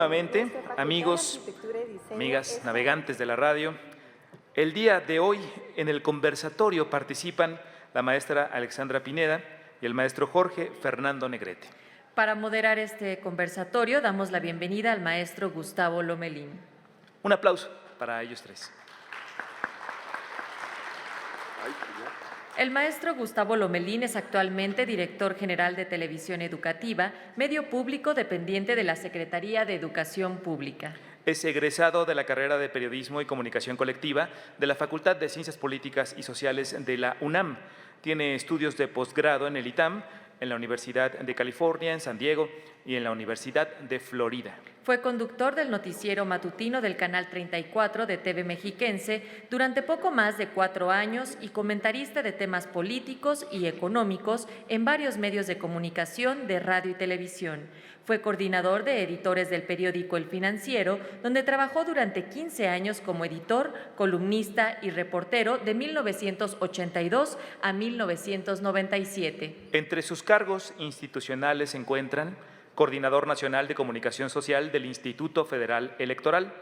Nuevamente, amigos, amigas, navegantes de la radio, el día de hoy en el conversatorio participan la maestra Alexandra Pineda y el maestro Jorge Fernando Negrete. Para moderar este conversatorio damos la bienvenida al maestro Gustavo Lomelín. Un aplauso para ellos tres. El maestro Gustavo Lomelín es actualmente director general de Televisión Educativa, medio público dependiente de la Secretaría de Educación Pública. Es egresado de la carrera de Periodismo y Comunicación Colectiva de la Facultad de Ciencias Políticas y Sociales de la UNAM. Tiene estudios de posgrado en el ITAM, en la Universidad de California, en San Diego y en la Universidad de Florida. Fue conductor del noticiero matutino del Canal 34 de TV Mexiquense durante poco más de 4 años y comentarista de temas políticos y económicos en varios medios de comunicación de radio y televisión. Fue coordinador de editores del periódico El Financiero, donde trabajó durante 15 años como editor, columnista y reportero de 1982 a 1997. Entre sus cargos institucionales se encuentran Coordinador Nacional de Comunicación Social del Instituto Federal Electoral,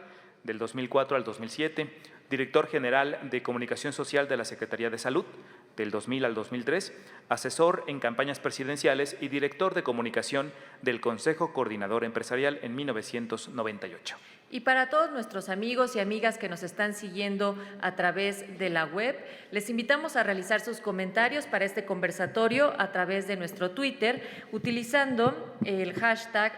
del 2004 al 2007, Director General de Comunicación Social de la Secretaría de Salud, del 2000 al 2003, asesor en campañas presidenciales y director de comunicación del Consejo Coordinador Empresarial en 1998. Y para todos nuestros amigos y amigas que nos están siguiendo a través de la web, les invitamos a realizar sus comentarios para este conversatorio a través de nuestro Twitter, utilizando el hashtag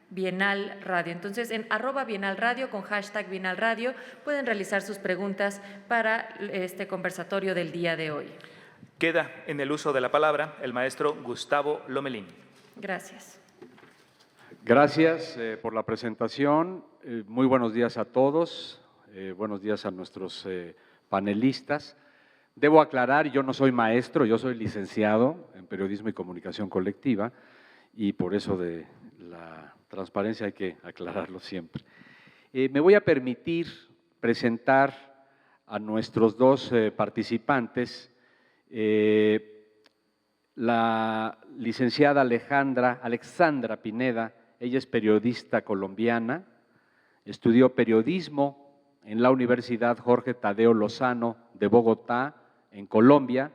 Bienal Radio. Entonces, en @Bienal Radio con hashtag Bienal Radio pueden realizar sus preguntas para este conversatorio del día de hoy. Queda en el uso de la palabra el maestro Gustavo Lomelín. Gracias. Gracias por la presentación. Muy buenos días a todos. Buenos días a nuestros panelistas. Debo aclarar, yo no soy maestro, yo soy licenciado en Periodismo y Comunicación Colectiva y por eso de la transparencia hay que aclararlo siempre. Me voy a permitir presentar a nuestros dos participantes, la licenciada Alexandra Pineda. Ella es periodista colombiana, estudió periodismo en la Universidad Jorge Tadeo Lozano de Bogotá, en Colombia,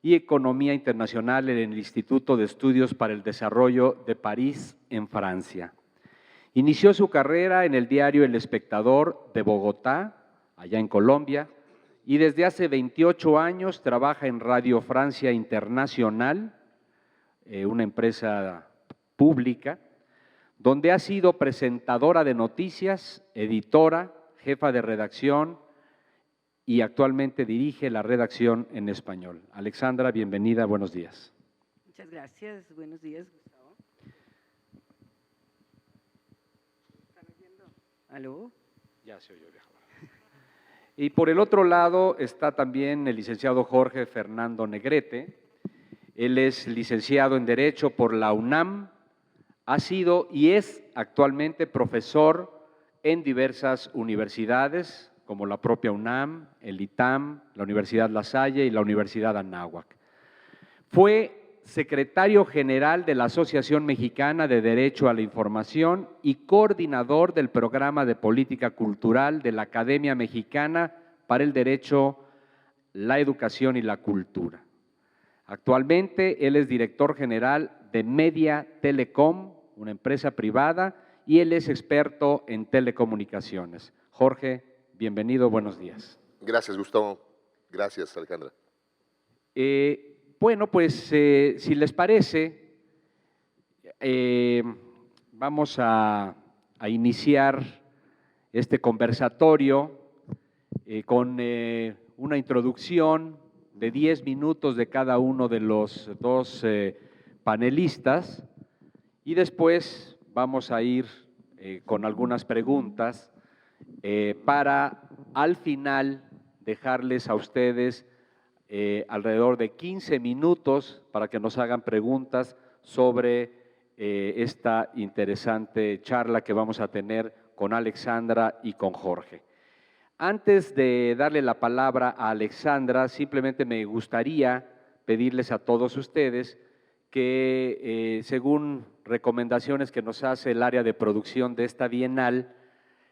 y economía internacional en el Instituto de Estudios para el Desarrollo de París, en Francia. Inició su carrera en el diario El Espectador de Bogotá, allá en Colombia, y desde hace 28 años trabaja en Radio Francia Internacional, una empresa pública, donde ha sido presentadora de noticias, editora, jefa de redacción y actualmente dirige la redacción en español. Alexandra, bienvenida, buenos días. Muchas gracias, buenos días, Gustavo. ¿Están oyendo? ¿Aló? Ya se oyó, viejo. Y por el otro lado está también el licenciado Jorge Fernando Negrete. Él es licenciado en Derecho por la UNAM, ha sido y es actualmente profesor en diversas universidades, como la propia UNAM, el ITAM, la Universidad La Salle y la Universidad Anáhuac. Fue secretario general de la Asociación Mexicana de Derecho a la Información y coordinador del programa de política cultural de la Academia Mexicana para el Derecho, la Educación y la Cultura. Actualmente él es director general de Media Telecom, una empresa privada, y él es experto en telecomunicaciones. Jorge, bienvenido, buenos días. Gracias, Gustavo. Gracias, Alejandra. Bueno, pues si les parece, vamos a iniciar este conversatorio con una introducción de 10 minutos de cada uno de los dos panelistas y después vamos a ir con algunas preguntas para al final dejarles a ustedes alrededor de 15 minutos para que nos hagan preguntas sobre esta interesante charla que vamos a tener con Alexandra y con Jorge. Antes de darle la palabra a Alexandra, simplemente me gustaría pedirles a todos ustedes que, según recomendaciones que nos hace el área de producción de esta bienal,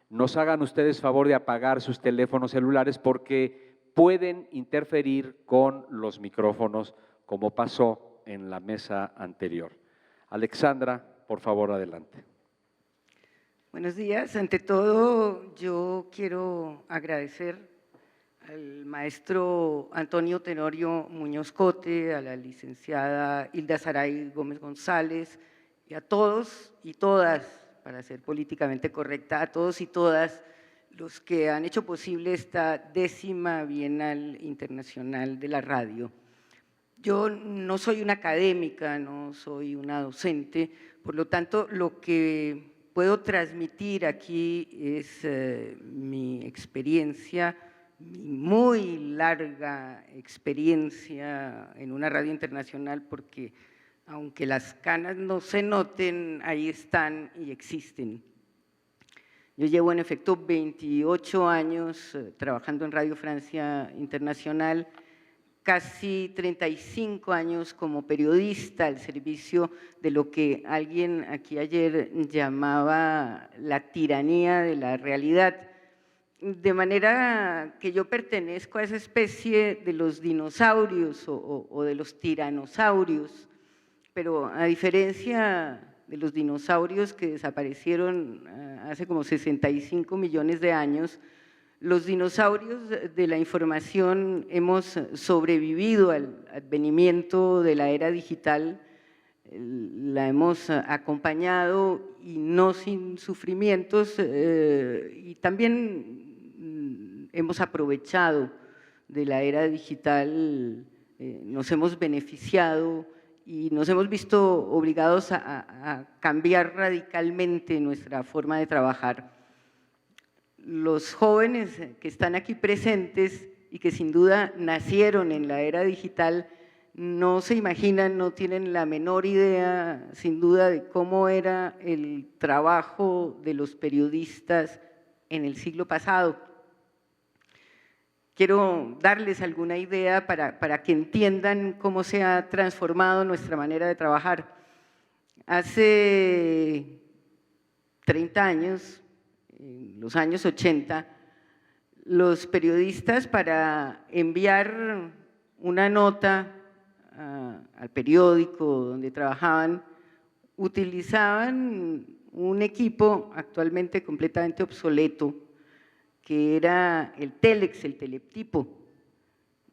nos hagan ustedes favor de apagar sus teléfonos celulares porque pueden interferir con los micrófonos, como pasó en la mesa anterior. Alexandra, por favor, adelante. Buenos días. Ante todo, yo quiero agradecer al maestro Antonio Tenorio Muñoz Cote, a la licenciada Hilda Saray Gómez González y a todos y todas, para ser políticamente correcta, a todos y todas los que han hecho posible esta 10ª Bienal Internacional de la Radio. Yo no soy una académica, no soy una docente, por lo tanto, lo que puedo transmitir aquí es mi experiencia, mi muy larga experiencia en una radio internacional, porque aunque las canas no se noten, ahí están y existen. Yo llevo en efecto 28 años trabajando en Radio Francia Internacional, casi 35 años como periodista al servicio de lo que alguien aquí ayer llamaba la tiranía de la realidad, de manera que yo pertenezco a esa especie de los dinosaurios o de los tiranosaurios, pero a diferencia de los dinosaurios que desaparecieron hace como 65 millones de años, los dinosaurios de la información hemos sobrevivido al advenimiento de la era digital, la hemos acompañado y no sin sufrimientos, y también hemos aprovechado de la era digital, nos hemos beneficiado y nos hemos visto obligados a cambiar radicalmente nuestra forma de trabajar. Los jóvenes que están aquí presentes y que sin duda nacieron en la era digital no se imaginan, no tienen la menor idea, sin duda, de cómo era el trabajo de los periodistas en el siglo pasado. Quiero darles alguna idea para que entiendan cómo se ha transformado nuestra manera de trabajar. Hace 30 años, en los años 80, los periodistas para enviar una nota al periódico donde trabajaban utilizaban un equipo actualmente completamente obsoleto, que era el telex, el teletipo,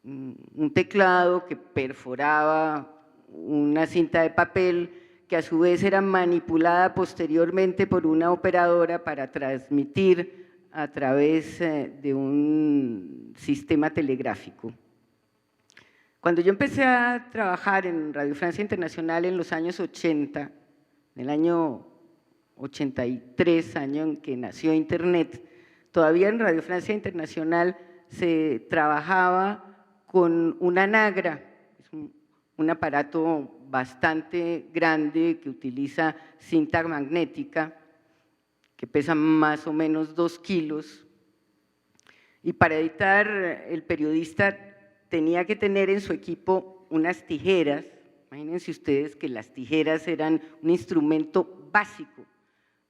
un teclado que perforaba una cinta de papel que a su vez era manipulada posteriormente por una operadora para transmitir a través de un sistema telegráfico. Cuando yo empecé a trabajar en Radio Francia Internacional en los años 80, en el año 83, año en que nació Internet, todavía en Radio Francia Internacional se trabajaba con una Nagra, es un aparato bastante grande que utiliza cinta magnética, que pesa más o menos 2 kilos, y para editar el periodista tenía que tener en su equipo unas tijeras. Imagínense ustedes que las tijeras eran un instrumento básico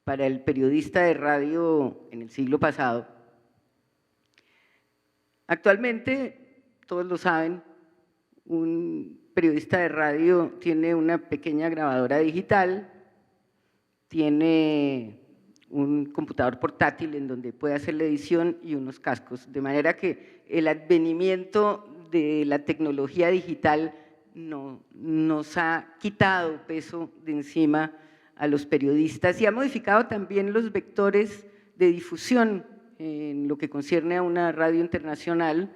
para el periodista de radio en el siglo pasado. Actualmente, todos lo saben, un periodista de radio tiene una pequeña grabadora digital, tiene un computador portátil en donde puede hacer la edición y unos cascos, de manera que el advenimiento de la tecnología digital nos ha quitado peso de encima a los periodistas y ha modificado también los vectores de difusión en lo que concierne a una radio internacional.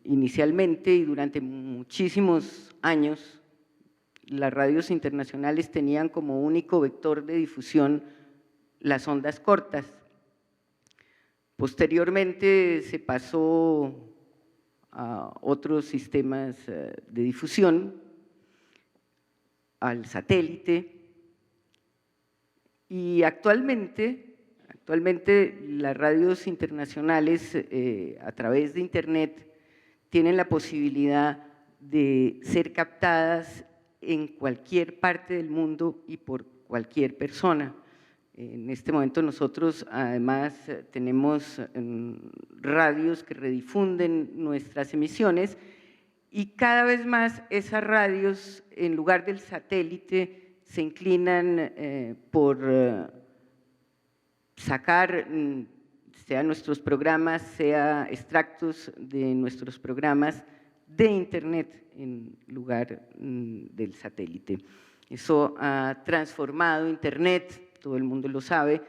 Inicialmente y durante muchísimos años, las radios internacionales tenían como único vector de difusión las ondas cortas. Posteriormente se pasó a otros sistemas de difusión, al satélite, y actualmente las radios internacionales a través de Internet tienen la posibilidad de ser captadas en cualquier parte del mundo y por cualquier persona. En este momento nosotros además tenemos radios que redifunden nuestras emisiones y cada vez más esas radios, en lugar del satélite, se inclinan por sacar, sea nuestros programas, sea extractos de nuestros programas de Internet en lugar del satélite. Eso ha transformado Internet, todo el mundo lo sabe,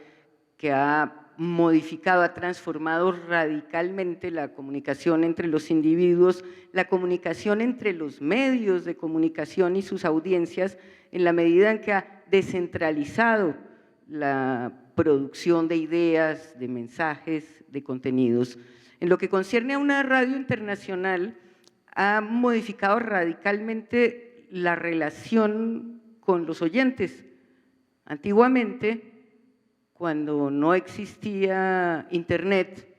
que ha modificado, ha transformado radicalmente la comunicación entre los individuos, la comunicación entre los medios de comunicación y sus audiencias, en la medida en que ha descentralizado la producción de ideas, de mensajes, de contenidos. En lo que concierne a una radio internacional, ha modificado radicalmente la relación con los oyentes. Antiguamente, cuando no existía Internet,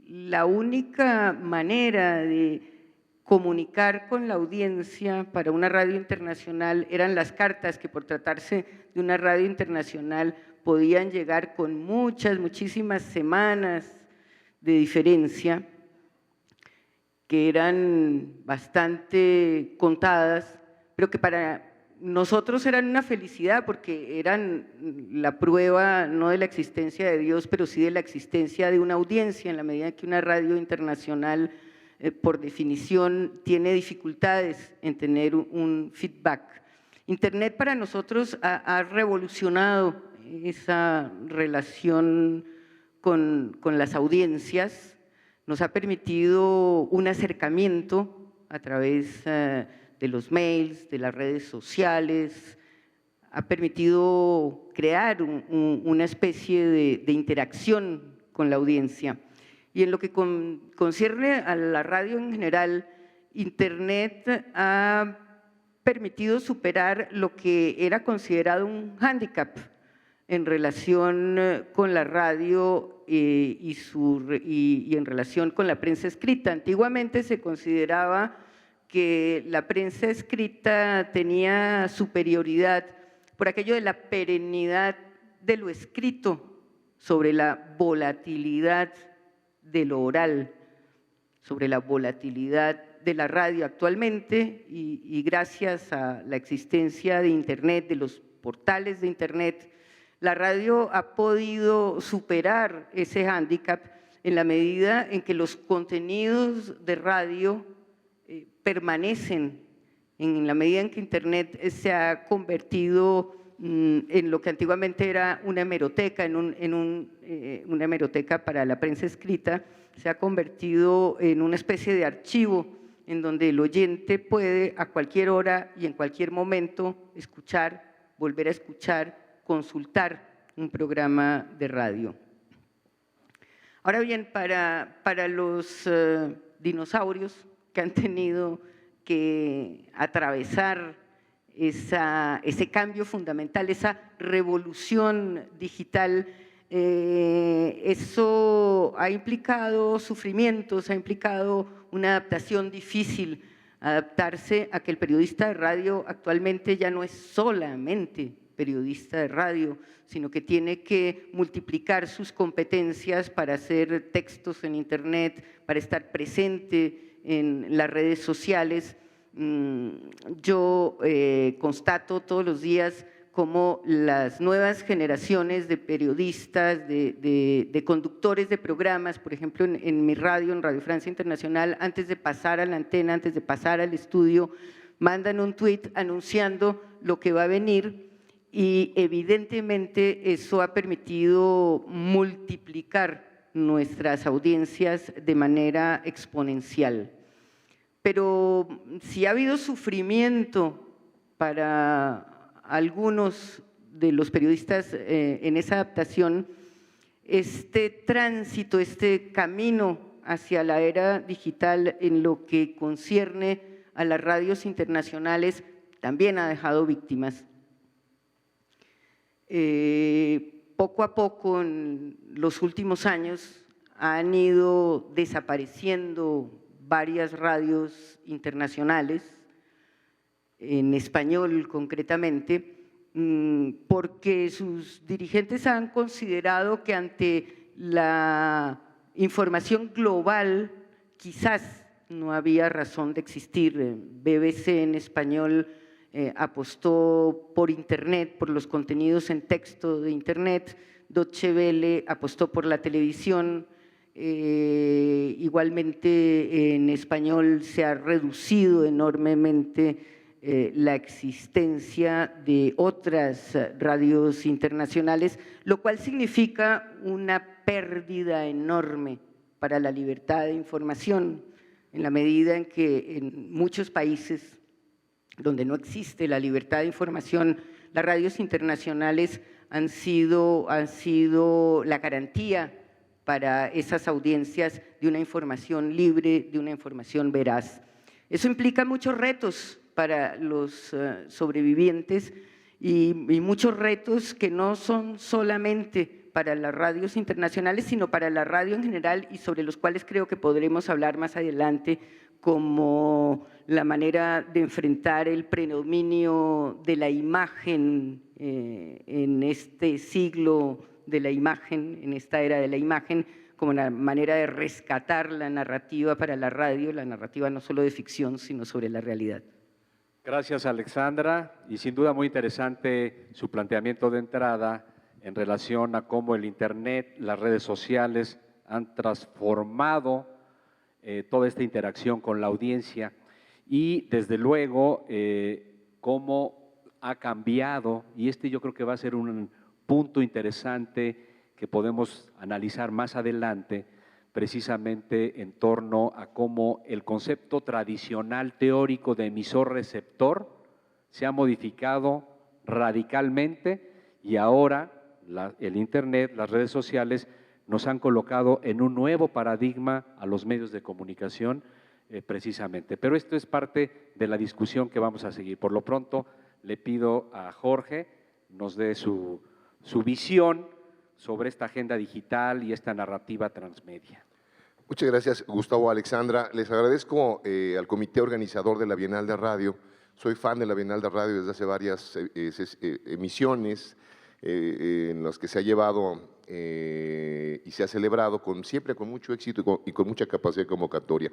la única manera de comunicar con la audiencia para una radio internacional eran las cartas, que por tratarse de una radio internacional podían llegar con muchísimas semanas de diferencia, que eran bastante contadas, pero que para nosotros eran una felicidad porque eran la prueba no de la existencia de Dios, pero sí de la existencia de una audiencia, en la medida en que una radio internacional, por definición, tiene dificultades en tener un feedback. Internet para nosotros ha revolucionado esa relación con las audiencias, nos ha permitido un acercamiento a través de los mails, de las redes sociales, ha permitido crear una especie de interacción con la audiencia. Y en lo que concierne a la radio en general, Internet ha permitido superar lo que era considerado un hándicap en relación con la radio y en relación con la prensa escrita. Antiguamente se consideraba que la prensa escrita tenía superioridad por aquello de la perennidad de lo escrito sobre la volatilidad de lo oral, sobre la volatilidad de la radio actualmente y gracias a la existencia de Internet, de los portales de Internet, la radio ha podido superar ese hándicap en la medida en que los contenidos de radio permanecen, en la medida en que Internet se ha convertido en lo que antiguamente era una hemeroteca, una hemeroteca para la prensa escrita, se ha convertido en una especie de archivo en donde el oyente puede a cualquier hora y en cualquier momento escuchar, volver a escuchar, consultar un programa de radio. Ahora bien, para los dinosaurios que han tenido que atravesar ese cambio fundamental, esa revolución digital, eso ha implicado sufrimientos, ha implicado una adaptación difícil, adaptarse a que el periodista de radio actualmente ya no es solamente periodista de radio, sino que tiene que multiplicar sus competencias para hacer textos en Internet, para estar presente en las redes sociales. Yo constato todos los días cómo las nuevas generaciones de periodistas, de conductores de programas, por ejemplo, en mi radio, en Radio Francia Internacional, antes de pasar a la antena, antes de pasar al estudio, mandan un tuit anunciando lo que va a venir y evidentemente eso ha permitido multiplicar nuestras audiencias de manera exponencial. Pero si ha habido sufrimiento para algunos de los periodistas en esa adaptación, este tránsito, este camino hacia la era digital en lo que concierne a las radios internacionales también ha dejado víctimas. Poco a poco en los últimos años han ido desapareciendo varias radios internacionales. en español concretamente, porque sus dirigentes han considerado que ante la información global quizás no había razón de existir. BBC en español apostó por Internet, por los contenidos en texto de Internet, Deutsche Welle apostó por la televisión. Igualmente en español se ha reducido enormemente la existencia de otras radios internacionales, lo cual significa una pérdida enorme para la libertad de información, en la medida en que en muchos países donde no existe la libertad de información, las radios internacionales han sido la garantía para esas audiencias de una información libre, de una información veraz. Eso implica muchos retos para los sobrevivientes y muchos retos que no son solamente para las radios internacionales, sino para la radio en general y sobre los cuales creo que podremos hablar más adelante, como la manera de enfrentar el predominio de la imagen en este siglo de la imagen, en esta era de la imagen, como una manera de rescatar la narrativa para la radio, la narrativa no solo de ficción, sino sobre la realidad. Gracias, Alexandra, y sin duda muy interesante su planteamiento de entrada en relación a cómo el Internet, las redes sociales han transformado toda esta interacción con la audiencia y desde luego cómo ha cambiado, y yo creo que va a ser un punto interesante que podemos analizar más adelante, precisamente en torno a cómo el concepto tradicional teórico de emisor-receptor se ha modificado radicalmente y ahora el Internet, las redes sociales nos han colocado en un nuevo paradigma a los medios de comunicación precisamente. Pero esto es parte de la discusión que vamos a seguir. Por lo pronto le pido a Jorge nos dé su visión sobre esta agenda digital y esta narrativa transmedia. Muchas gracias, Gustavo, Alexandra. Les agradezco al comité organizador de la Bienal de Radio. Soy fan de la Bienal de Radio desde hace varias emisiones en las que se ha llevado y se ha celebrado siempre con mucho éxito y con mucha capacidad de convocatoria.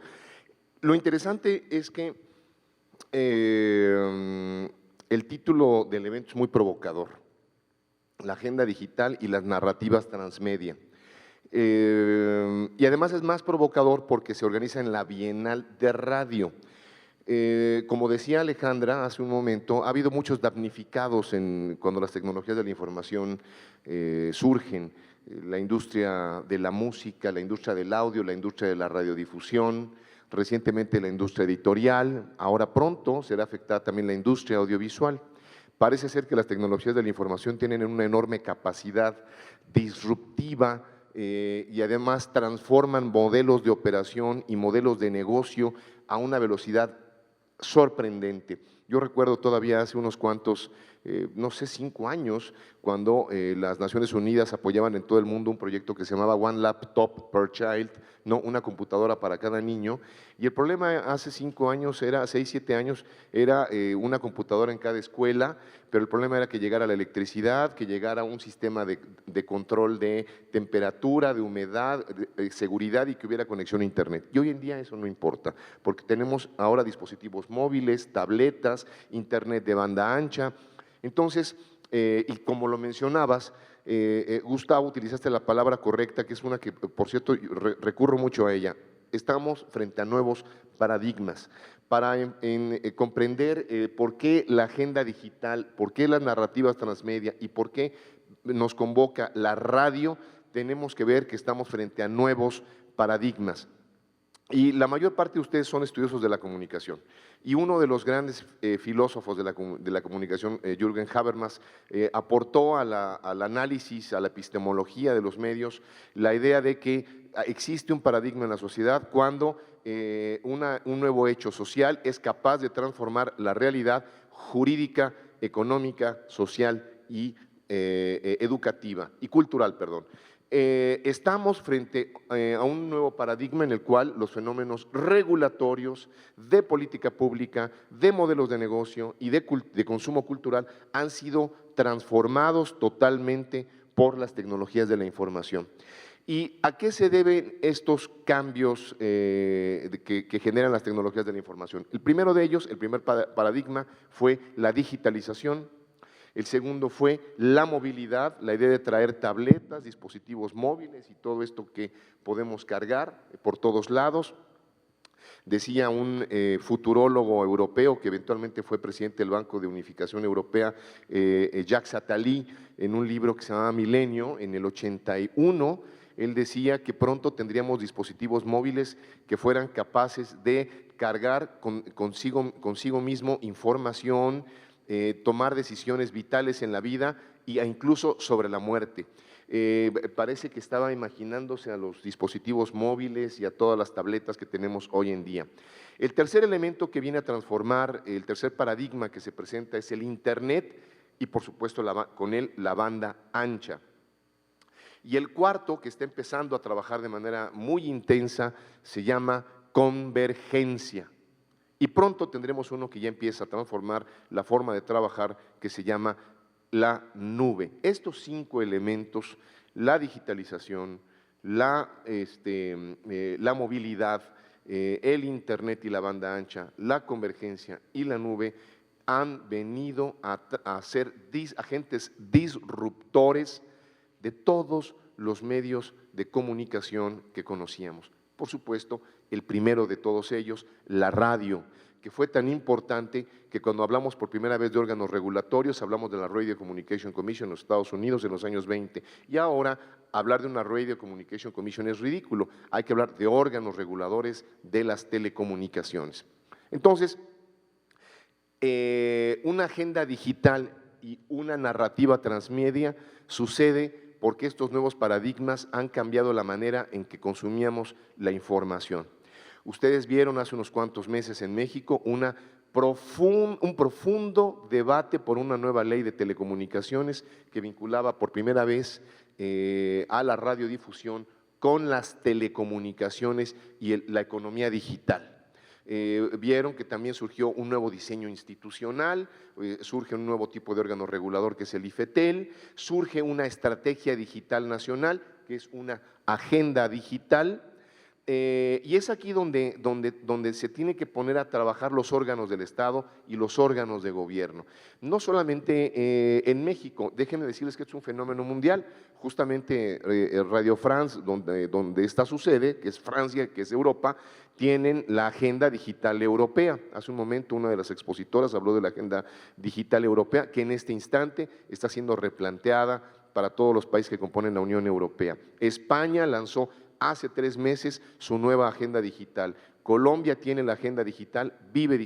Lo interesante es que el título del evento es muy provocador: la agenda digital y las narrativas transmedia. Y además es más provocador porque se organiza en la Bienal de Radio. Como decía Alejandra hace un momento, ha habido muchos damnificados cuando las tecnologías de la información surgen. La industria de la música, la industria del audio, la industria de la radiodifusión, recientemente la industria editorial, ahora pronto será afectada también la industria audiovisual. Parece ser que las tecnologías de la información tienen una enorme capacidad disruptiva y además transforman modelos de operación y modelos de negocio a una velocidad sorprendente. Yo recuerdo todavía hace unos cuantos, no sé, 5 años, cuando las Naciones Unidas apoyaban en todo el mundo un proyecto que se llamaba One Laptop per Child, no, una computadora para cada niño, y el problema hace 5 años, 6, 7 años, era una computadora en cada escuela, pero el problema era que llegara la electricidad, que llegara un sistema de control de temperatura, de humedad, de seguridad y que hubiera conexión a Internet. Y hoy en día eso no importa, porque tenemos ahora dispositivos móviles, tabletas, Internet de banda ancha. Entonces, y como lo mencionabas, Gustavo, utilizaste la palabra correcta, que es una que, por cierto, recurro mucho a ella. Estamos frente a nuevos paradigmas para comprender por qué la agenda digital, por qué las narrativas transmedia y por qué nos convoca la radio. Tenemos que ver que estamos frente a nuevos paradigmas. Y la mayor parte de ustedes son estudiosos de la comunicación. Y uno de los grandes filósofos de la comunicación, Jürgen Habermas, aportó al análisis, a la epistemología de los medios, la idea de que existe un paradigma en la sociedad cuando un nuevo hecho social es capaz de transformar la realidad jurídica, económica, social y educativa y cultural, perdón. Estamos frente a un nuevo paradigma en el cual los fenómenos regulatorios de política pública, de modelos de negocio y de consumo cultural han sido transformados totalmente por las tecnologías de la información. ¿Y a qué se deben estos cambios que generan las tecnologías de la información? El primero de ellos, el primer paradigma, fue la digitalización. El segundo fue la movilidad, la idea de traer tabletas, dispositivos móviles y todo esto que podemos cargar por todos lados. Decía un futurólogo europeo que eventualmente fue presidente del Banco de Unificación Europea, Jacques Attali, en un libro que se llamaba Milenio, en el 81, él decía que pronto tendríamos dispositivos móviles que fueran capaces de cargar consigo mismo información, tomar decisiones vitales en la vida e incluso sobre la muerte. Parece que estaba imaginándose a los dispositivos móviles y a todas las tabletas que tenemos hoy en día. El tercer elemento que viene a transformar, el tercer paradigma que se presenta es el Internet y por supuesto con él la banda ancha. Y el cuarto, que está empezando a trabajar de manera muy intensa, se llama convergencia. Y pronto tendremos uno que ya empieza a transformar la forma de trabajar, que se llama la nube. Estos 5 elementos, la digitalización, la movilidad, el Internet y la banda ancha, la convergencia y la nube, han venido a ser agentes disruptores de todos los medios de comunicación que conocíamos. Por supuesto, el primero de todos ellos, la radio, que fue tan importante que cuando hablamos por primera vez de órganos regulatorios, hablamos de la Radio Communication Commission en los Estados Unidos en los años 20, y ahora hablar de una Radio Communication Commission es ridículo, hay que hablar de órganos reguladores de las telecomunicaciones. Entonces, una agenda digital y una narrativa transmedia sucede porque estos nuevos paradigmas han cambiado la manera en que consumíamos la información. Ustedes vieron hace unos cuantos meses en México un profundo debate por una nueva ley de telecomunicaciones que vinculaba por primera vez a la radiodifusión con las telecomunicaciones y la economía digital. Vieron que también surgió un nuevo diseño institucional, surge un nuevo tipo de órgano regulador que es el IFETEL, surge una estrategia digital nacional que es una agenda digital, y es aquí donde se tiene que poner a trabajar los órganos del Estado y los órganos de gobierno. No solamente en México, déjenme decirles que es un fenómeno mundial. Justamente Radio France, donde esta sucede, que es Francia, que es Europa, tienen la agenda digital europea. Hace un momento una de las expositoras habló de la agenda digital europea, que en este instante está siendo replanteada para todos los países que componen la Unión Europea. España lanzó hace 3 meses su nueva agenda digital. Colombia tiene la agenda digital,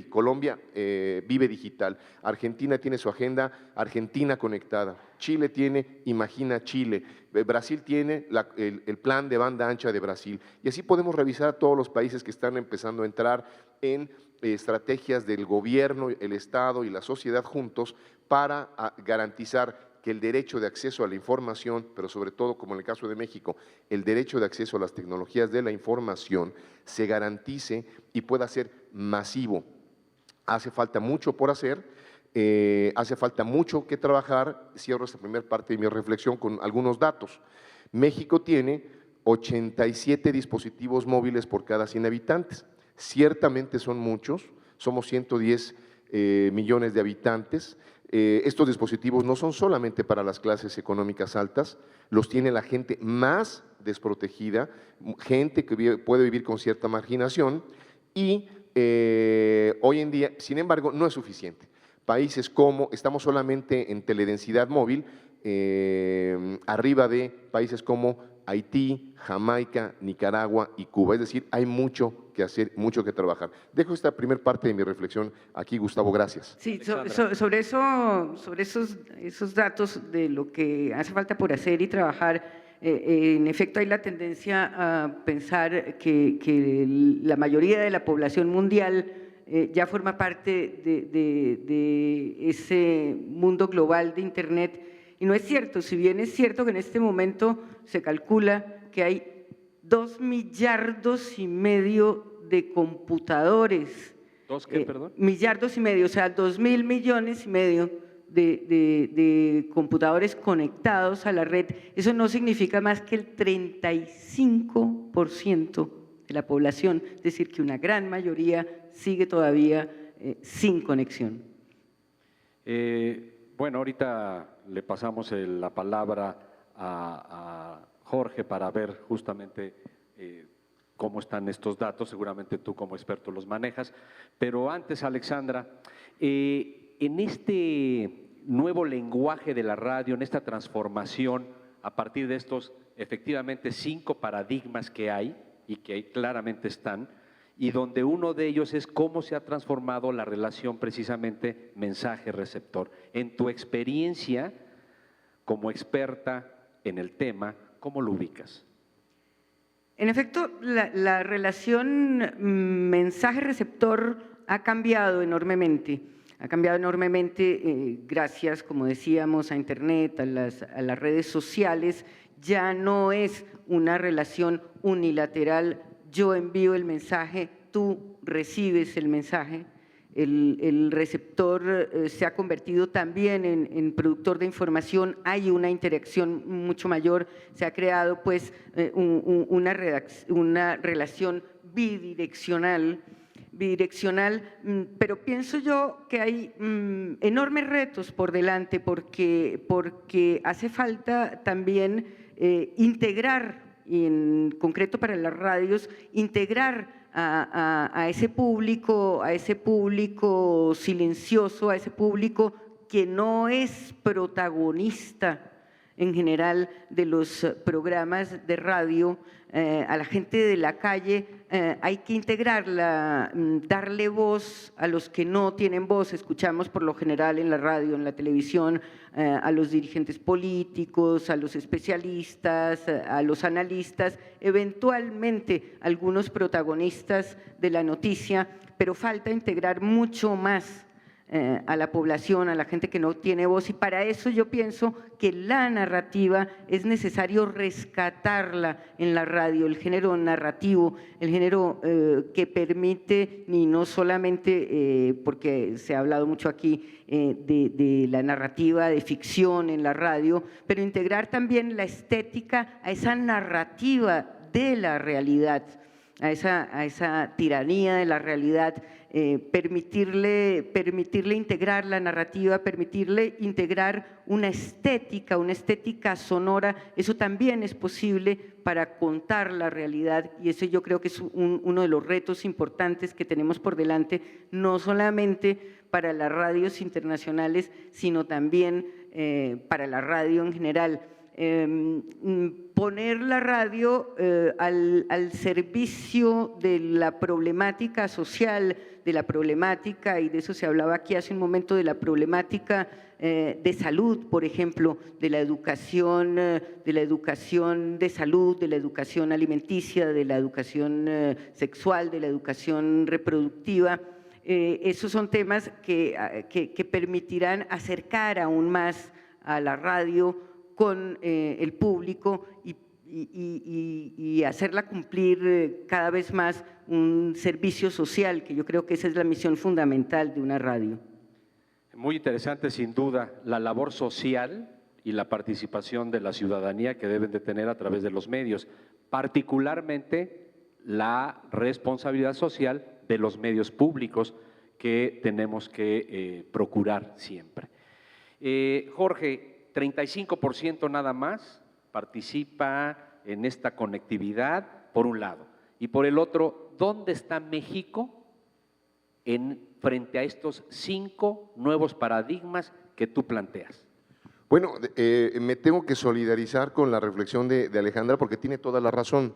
Colombia Vive Digital. Argentina tiene su agenda Argentina Conectada. Chile tiene Imagina Chile. Brasil tiene el plan de banda ancha de Brasil. Y así podemos revisar a todos los países que están empezando a entrar en estrategias del gobierno, el Estado y la sociedad juntos para garantizar que el derecho de acceso a la información, pero sobre todo, como en el caso de México, el derecho de acceso a las tecnologías de la información se garantice y pueda ser masivo. Hace falta mucho por hacer, hace falta mucho que trabajar. Cierro esta primera parte de mi reflexión con algunos datos. México tiene 87 dispositivos móviles por cada 100 habitantes. Ciertamente son muchos, somos 110 millones de habitantes. Estos dispositivos no son solamente para las clases económicas altas, los tiene la gente más desprotegida, gente que puede vivir con cierta marginación y hoy en día, sin embargo, no es suficiente. Países como, estamos solamente en teledensidad móvil, arriba de países como Haití, Jamaica, Nicaragua y Cuba. Es decir, hay mucho que hacer, mucho que trabajar. Dejo esta primera parte de mi reflexión aquí, Gustavo, gracias. Sí, sobre esos datos de lo que hace falta por hacer y trabajar, en efecto hay la tendencia a pensar que la mayoría de la población mundial ya forma parte de ese mundo global de Internet. Y no es cierto, si bien es cierto que en este momento se calcula que hay 2,5 millardos de computadores. ¿Dos qué, perdón? Millardos y medio, o sea, 2.000 millones y medio de computadores conectados a la red. Eso no significa más que el 35% de la población, es decir, que una gran mayoría sigue todavía sin conexión. Bueno, ahorita le pasamos la palabra a Jorge para ver justamente cómo están estos datos, seguramente tú como experto los manejas, pero antes, Alexandra, en este nuevo lenguaje de la radio, en esta transformación a partir de estos efectivamente 5 paradigmas que hay y que ahí claramente están, y donde uno de ellos es cómo se ha transformado la relación precisamente mensaje-receptor. En tu experiencia como experta en el tema, ¿cómo lo ubicas? En efecto, la relación mensaje-receptor ha cambiado enormemente. Ha cambiado enormemente gracias, como decíamos, a Internet, a las redes sociales. Ya no es una relación unilateral, yo envío el mensaje, tú recibes el mensaje. El receptor se ha convertido también en productor de información, hay una interacción mucho mayor, se ha creado pues una relación bidireccional, pero pienso yo que hay enormes retos por delante porque hace falta también integrar, y en concreto para las radios, integrar a ese público silencioso, a ese público que no es protagonista en general de los programas de radio, a la gente de la calle, hay que integrarla, darle voz a los que no tienen voz. Escuchamos por lo general en la radio, en la televisión, a los dirigentes políticos, a los especialistas, a los analistas, eventualmente algunos protagonistas de la noticia, pero falta integrar mucho más a la población, a la gente que no tiene voz, y para eso yo pienso que la narrativa es necesario rescatarla en la radio, el género narrativo, el género que permite, y no solamente porque se ha hablado mucho aquí de la narrativa de ficción en la radio, pero integrar también la estética a esa narrativa de la realidad, a esa tiranía de la realidad, permitirle integrar la narrativa, permitirle integrar una estética sonora. Eso también es posible para contar la realidad, y eso yo creo que es uno de los retos importantes que tenemos por delante, no solamente para las radios internacionales, sino también para la radio en general. Poner la radio al servicio de la problemática social, de la problemática, y de eso se hablaba aquí hace un momento, de la problemática de salud, por ejemplo, de la educación de salud, de la educación alimenticia, de la educación sexual, de la educación reproductiva. Esos son temas que permitirán acercar aún más a la radio con el público y hacerla cumplir cada vez más un servicio social, que yo creo que esa es la misión fundamental de una radio. Muy interesante, sin duda, la labor social y la participación de la ciudadanía que deben de tener a través de los medios, particularmente la responsabilidad social de los medios públicos que tenemos que procurar siempre. Jorge, 35% nada más participa en esta conectividad, por un lado. Y por el otro, ¿dónde está México frente a estos 5 nuevos paradigmas que tú planteas? Bueno, me tengo que solidarizar con la reflexión de Alejandra porque tiene toda la razón.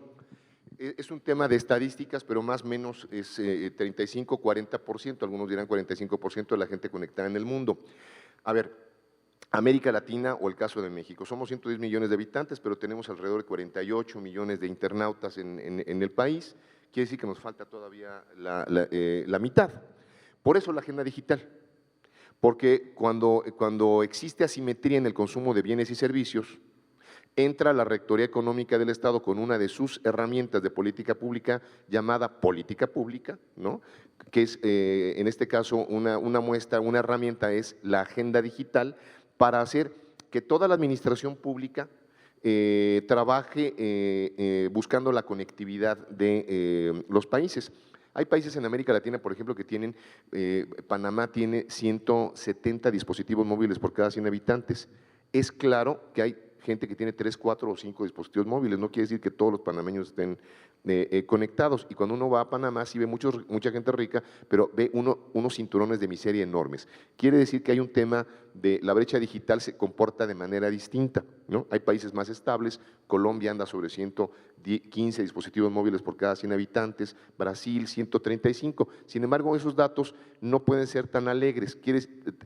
Es un tema de estadísticas, pero más o menos es 35-40%, algunos dirán 45% de la gente conectada en el mundo. A ver, América Latina o el caso de México, somos 110 millones de habitantes, pero tenemos alrededor de 48 millones de internautas en el país, quiere decir que nos falta todavía la mitad. Por eso la agenda digital, porque cuando existe asimetría en el consumo de bienes y servicios, entra la Rectoría Económica del Estado con una de sus herramientas de política pública llamada política pública, ¿no? Que es, en este caso, una muestra, una herramienta es la agenda digital para hacer que toda la administración pública trabaje buscando la conectividad de los países. Hay países en América Latina, por ejemplo, que tienen, Panamá tiene 170 dispositivos móviles por cada 100 habitantes. Es claro que hay gente que tiene 3, 4 o 5 dispositivos móviles, no quiere decir que todos los panameños estén conectados. Y cuando uno va a Panamá, sí ve mucha gente rica, pero ve unos cinturones de miseria enormes. Quiere decir que hay un tema de la brecha digital, se comporta de manera distinta, ¿no? Hay países más estables, Colombia anda sobre 115 dispositivos móviles por cada 100 habitantes, Brasil 135. Sin embargo, esos datos no pueden ser tan alegres,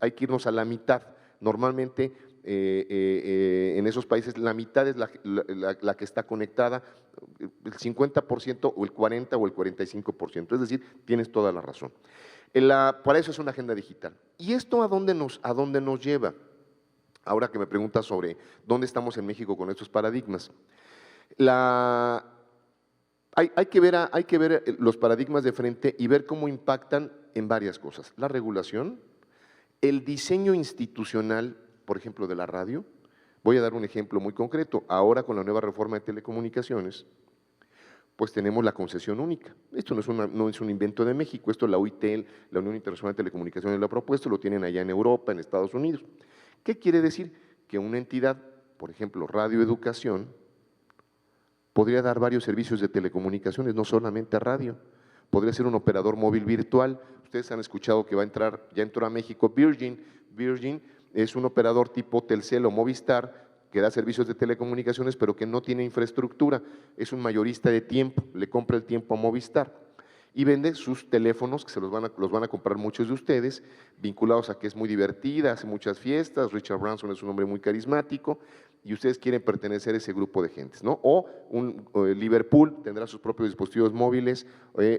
hay que irnos a la mitad. Normalmente, en esos países la mitad es la que está conectada, el 50% o el 40% o el 45%, es decir, tienes toda la razón. Para eso es una agenda digital. ¿Y esto a dónde nos lleva? Ahora que me preguntas sobre dónde estamos en México con estos paradigmas. Hay que ver los paradigmas de frente y ver cómo impactan en varias cosas. La regulación, el diseño institucional, por ejemplo, de la radio. Voy a dar un ejemplo muy concreto. Ahora, con la nueva reforma de telecomunicaciones, pues tenemos la concesión única. Esto no es un invento de México, esto la UITEL, la Unión Internacional de Telecomunicaciones, lo ha propuesto, lo tienen allá en Europa, en Estados Unidos. ¿Qué quiere decir? Que una entidad, por ejemplo, Radio Educación, podría dar varios servicios de telecomunicaciones, no solamente a radio. Podría ser un operador móvil virtual. Ustedes han escuchado que ya entró a México Virgin. Virgin es un operador tipo Telcel o Movistar que da servicios de telecomunicaciones, pero que no tiene infraestructura. Es un mayorista de tiempo, le compra el tiempo a Movistar y vende sus teléfonos, que los van a comprar muchos de ustedes, vinculados a que es muy divertida, hace muchas fiestas. Richard Branson es un hombre muy carismático y ustedes quieren pertenecer a ese grupo de gentes, ¿no? O Liverpool tendrá sus propios dispositivos móviles,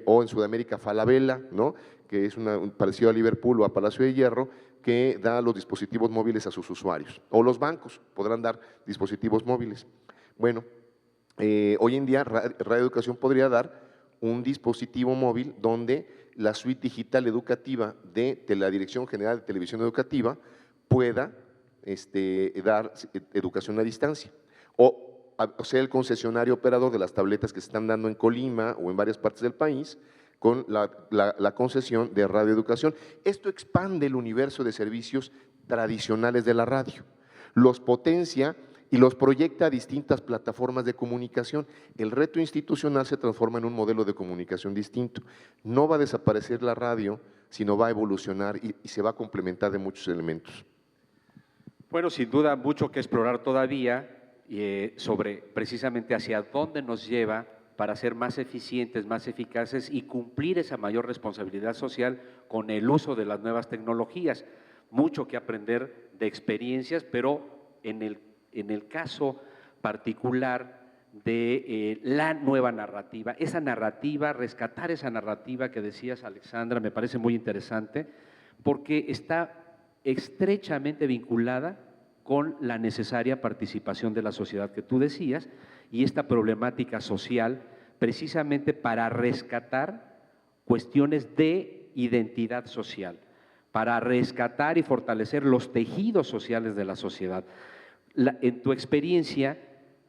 o en Sudamérica Falabella, ¿no? Que es un parecido a Liverpool o a Palacio de Hierro, que da los dispositivos móviles a sus usuarios. O los bancos podrán dar dispositivos móviles. Bueno, hoy en día Radio Educación podría dar un dispositivo móvil donde la suite digital educativa de la Dirección General de Televisión Educativa pueda dar educación a distancia. O sea, el concesionario operador de las tabletas que se están dando en Colima o en varias partes del país, con la concesión de Radio Educación. Esto expande el universo de servicios tradicionales de la radio, los potencia y los proyecta a distintas plataformas de comunicación. El reto institucional se transforma en un modelo de comunicación distinto. No va a desaparecer la radio, sino va a evolucionar y se va a complementar de muchos elementos. Bueno, sin duda mucho que explorar todavía sobre precisamente hacia dónde nos lleva para ser más eficientes, más eficaces y cumplir esa mayor responsabilidad social con el uso de las nuevas tecnologías. Mucho que aprender de experiencias, pero en el caso particular de la nueva narrativa, esa narrativa, rescatar esa narrativa que decías, Alexandra, me parece muy interesante, porque está estrechamente vinculada con la necesaria participación de la sociedad que tú decías, y esta problemática social precisamente para rescatar cuestiones de identidad social, para rescatar y fortalecer los tejidos sociales de la sociedad. En tu experiencia,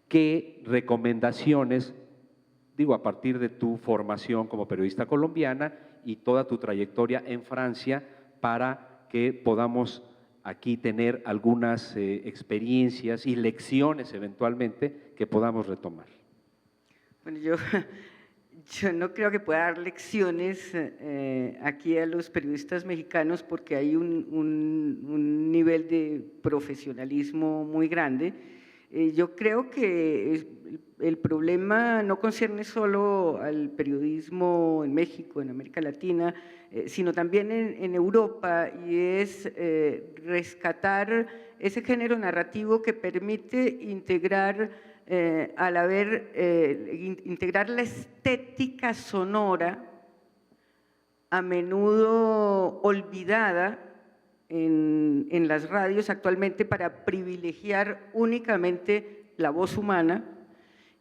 ¿qué recomendaciones, digo, a partir de tu formación como periodista colombiana y toda tu trayectoria en Francia, para que podamos aquí tener algunas experiencias y lecciones eventualmente que podamos retomar? Bueno, yo no creo que pueda dar lecciones aquí a los periodistas mexicanos porque hay un nivel de profesionalismo muy grande. Yo creo que el problema no concierne solo al periodismo en México, en América Latina, sino también en Europa, y es rescatar ese género narrativo que permite integrar integrar la estética sonora, a menudo olvidada en las radios actualmente para privilegiar únicamente la voz humana,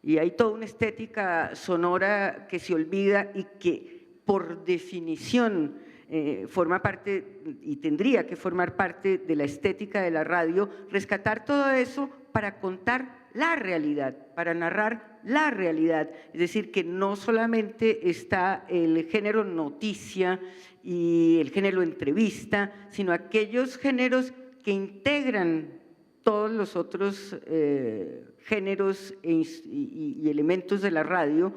y hay toda una estética sonora que se olvida y que por definición forma parte y tendría que formar parte de la estética de la radio, rescatar todo eso para contar la realidad, para narrar la realidad. Es decir, que no solamente está el género noticia y el género entrevista, sino aquellos géneros que integran todos los otros géneros y elementos de la radio,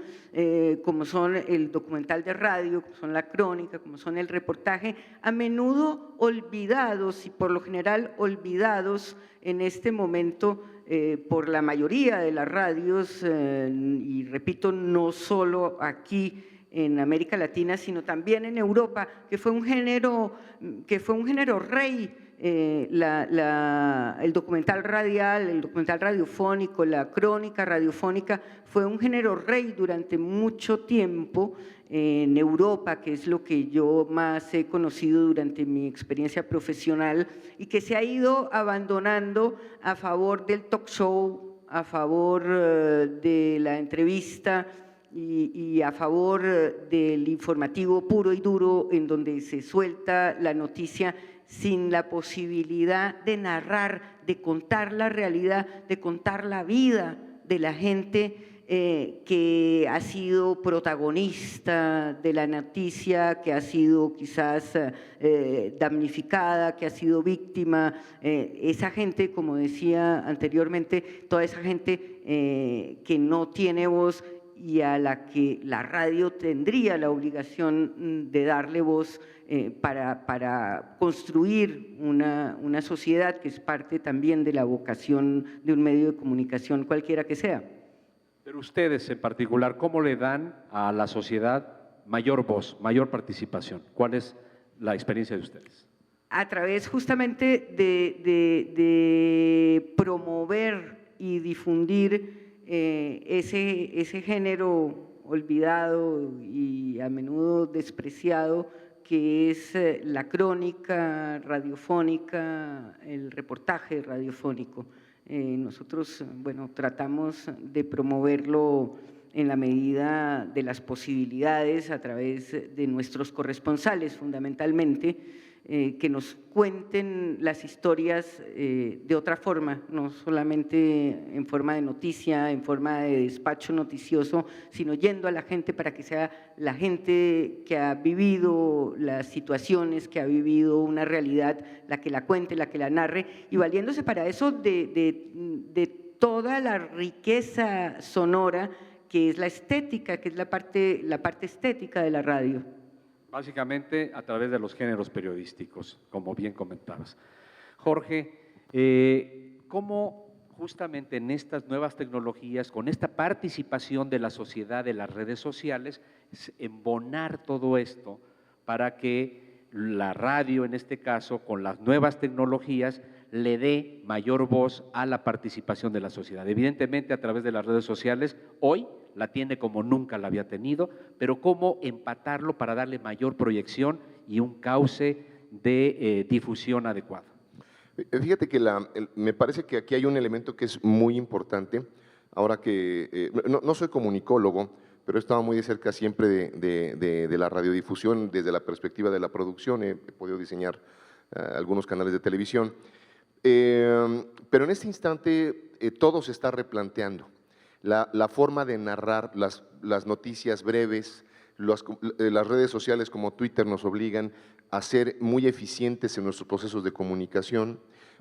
como son el documental de radio, como son la crónica, como son el reportaje, a menudo olvidados y por lo general olvidados en este momento por la mayoría de las radios, y repito, no solo aquí en América Latina, sino también en Europa, que fue un género rey. El documental radial, el documental radiofónico, la crónica radiofónica fue un género rey durante mucho tiempo en Europa, que es lo que yo más he conocido durante mi experiencia profesional y que se ha ido abandonando a favor del talk show, a favor de la entrevista y a favor del informativo puro y duro, en donde se suelta la noticia sin la posibilidad de narrar, de contar la realidad, de contar la vida de la gente que ha sido protagonista de la noticia, que ha sido quizás damnificada, que ha sido víctima. Esa gente, como decía anteriormente, toda esa gente que no tiene voz y a la que la radio tendría la obligación de darle voz para construir una sociedad que es parte también de la vocación de un medio de comunicación cualquiera que sea. Pero ustedes en particular, ¿cómo le dan a la sociedad mayor voz, mayor participación? ¿Cuál es la experiencia de ustedes? A través justamente de promover y difundir ese género olvidado y a menudo despreciado que es la crónica radiofónica, el reportaje radiofónico. Nosotros, bueno, tratamos de promoverlo en la medida de las posibilidades a través de nuestros corresponsales, fundamentalmente, que nos cuenten las historias de otra forma, no solamente en forma de noticia, en forma de despacho noticioso, sino yendo a la gente para que sea la gente que ha vivido las situaciones, que ha vivido una realidad, la que la cuente, la que la narre, y valiéndose para eso de toda la riqueza sonora que es la estética, que es la parte estética de la radio. Básicamente a través de los géneros periodísticos, como bien comentabas. Jorge, ¿cómo justamente en estas nuevas tecnologías, con esta participación de la sociedad, de las redes sociales, embonar todo esto para que la radio, en este caso, con las nuevas tecnologías, le dé mayor voz a la participación de la sociedad? Evidentemente, a través de las redes sociales, hoy la tiene como nunca la había tenido, pero cómo empatarlo para darle mayor proyección y un cauce de difusión adecuado. Fíjate que me parece que aquí hay un elemento que es muy importante, ahora que no soy comunicólogo, pero he estado muy de cerca siempre de la radiodifusión desde la perspectiva de la producción, he podido diseñar algunos canales de televisión, pero en este instante todo se está replanteando. La forma de narrar las noticias breves, las redes sociales como Twitter nos obligan a ser muy eficientes en nuestros procesos de comunicación.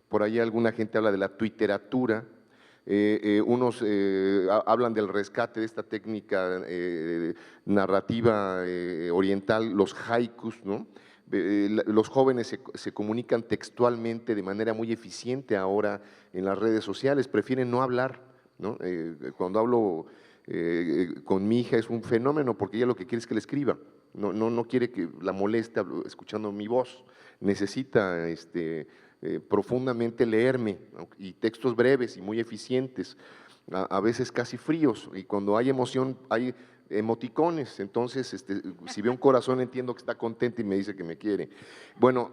Por ahí alguna gente habla de la twitteratura, unos hablan del rescate de esta técnica narrativa oriental, los haikus, ¿no? Los jóvenes se comunican textualmente de manera muy eficiente ahora en las redes sociales, prefieren no hablar, ¿no? Cuando hablo con mi hija es un fenómeno porque ella lo que quiere es que le escriba, no quiere que la moleste escuchando mi voz, necesita profundamente leerme, ¿no? Y textos breves y muy eficientes, a veces casi fríos, y cuando hay emoción hay emoticones, entonces si ve un corazón entiendo que está contento y me dice que me quiere. Bueno,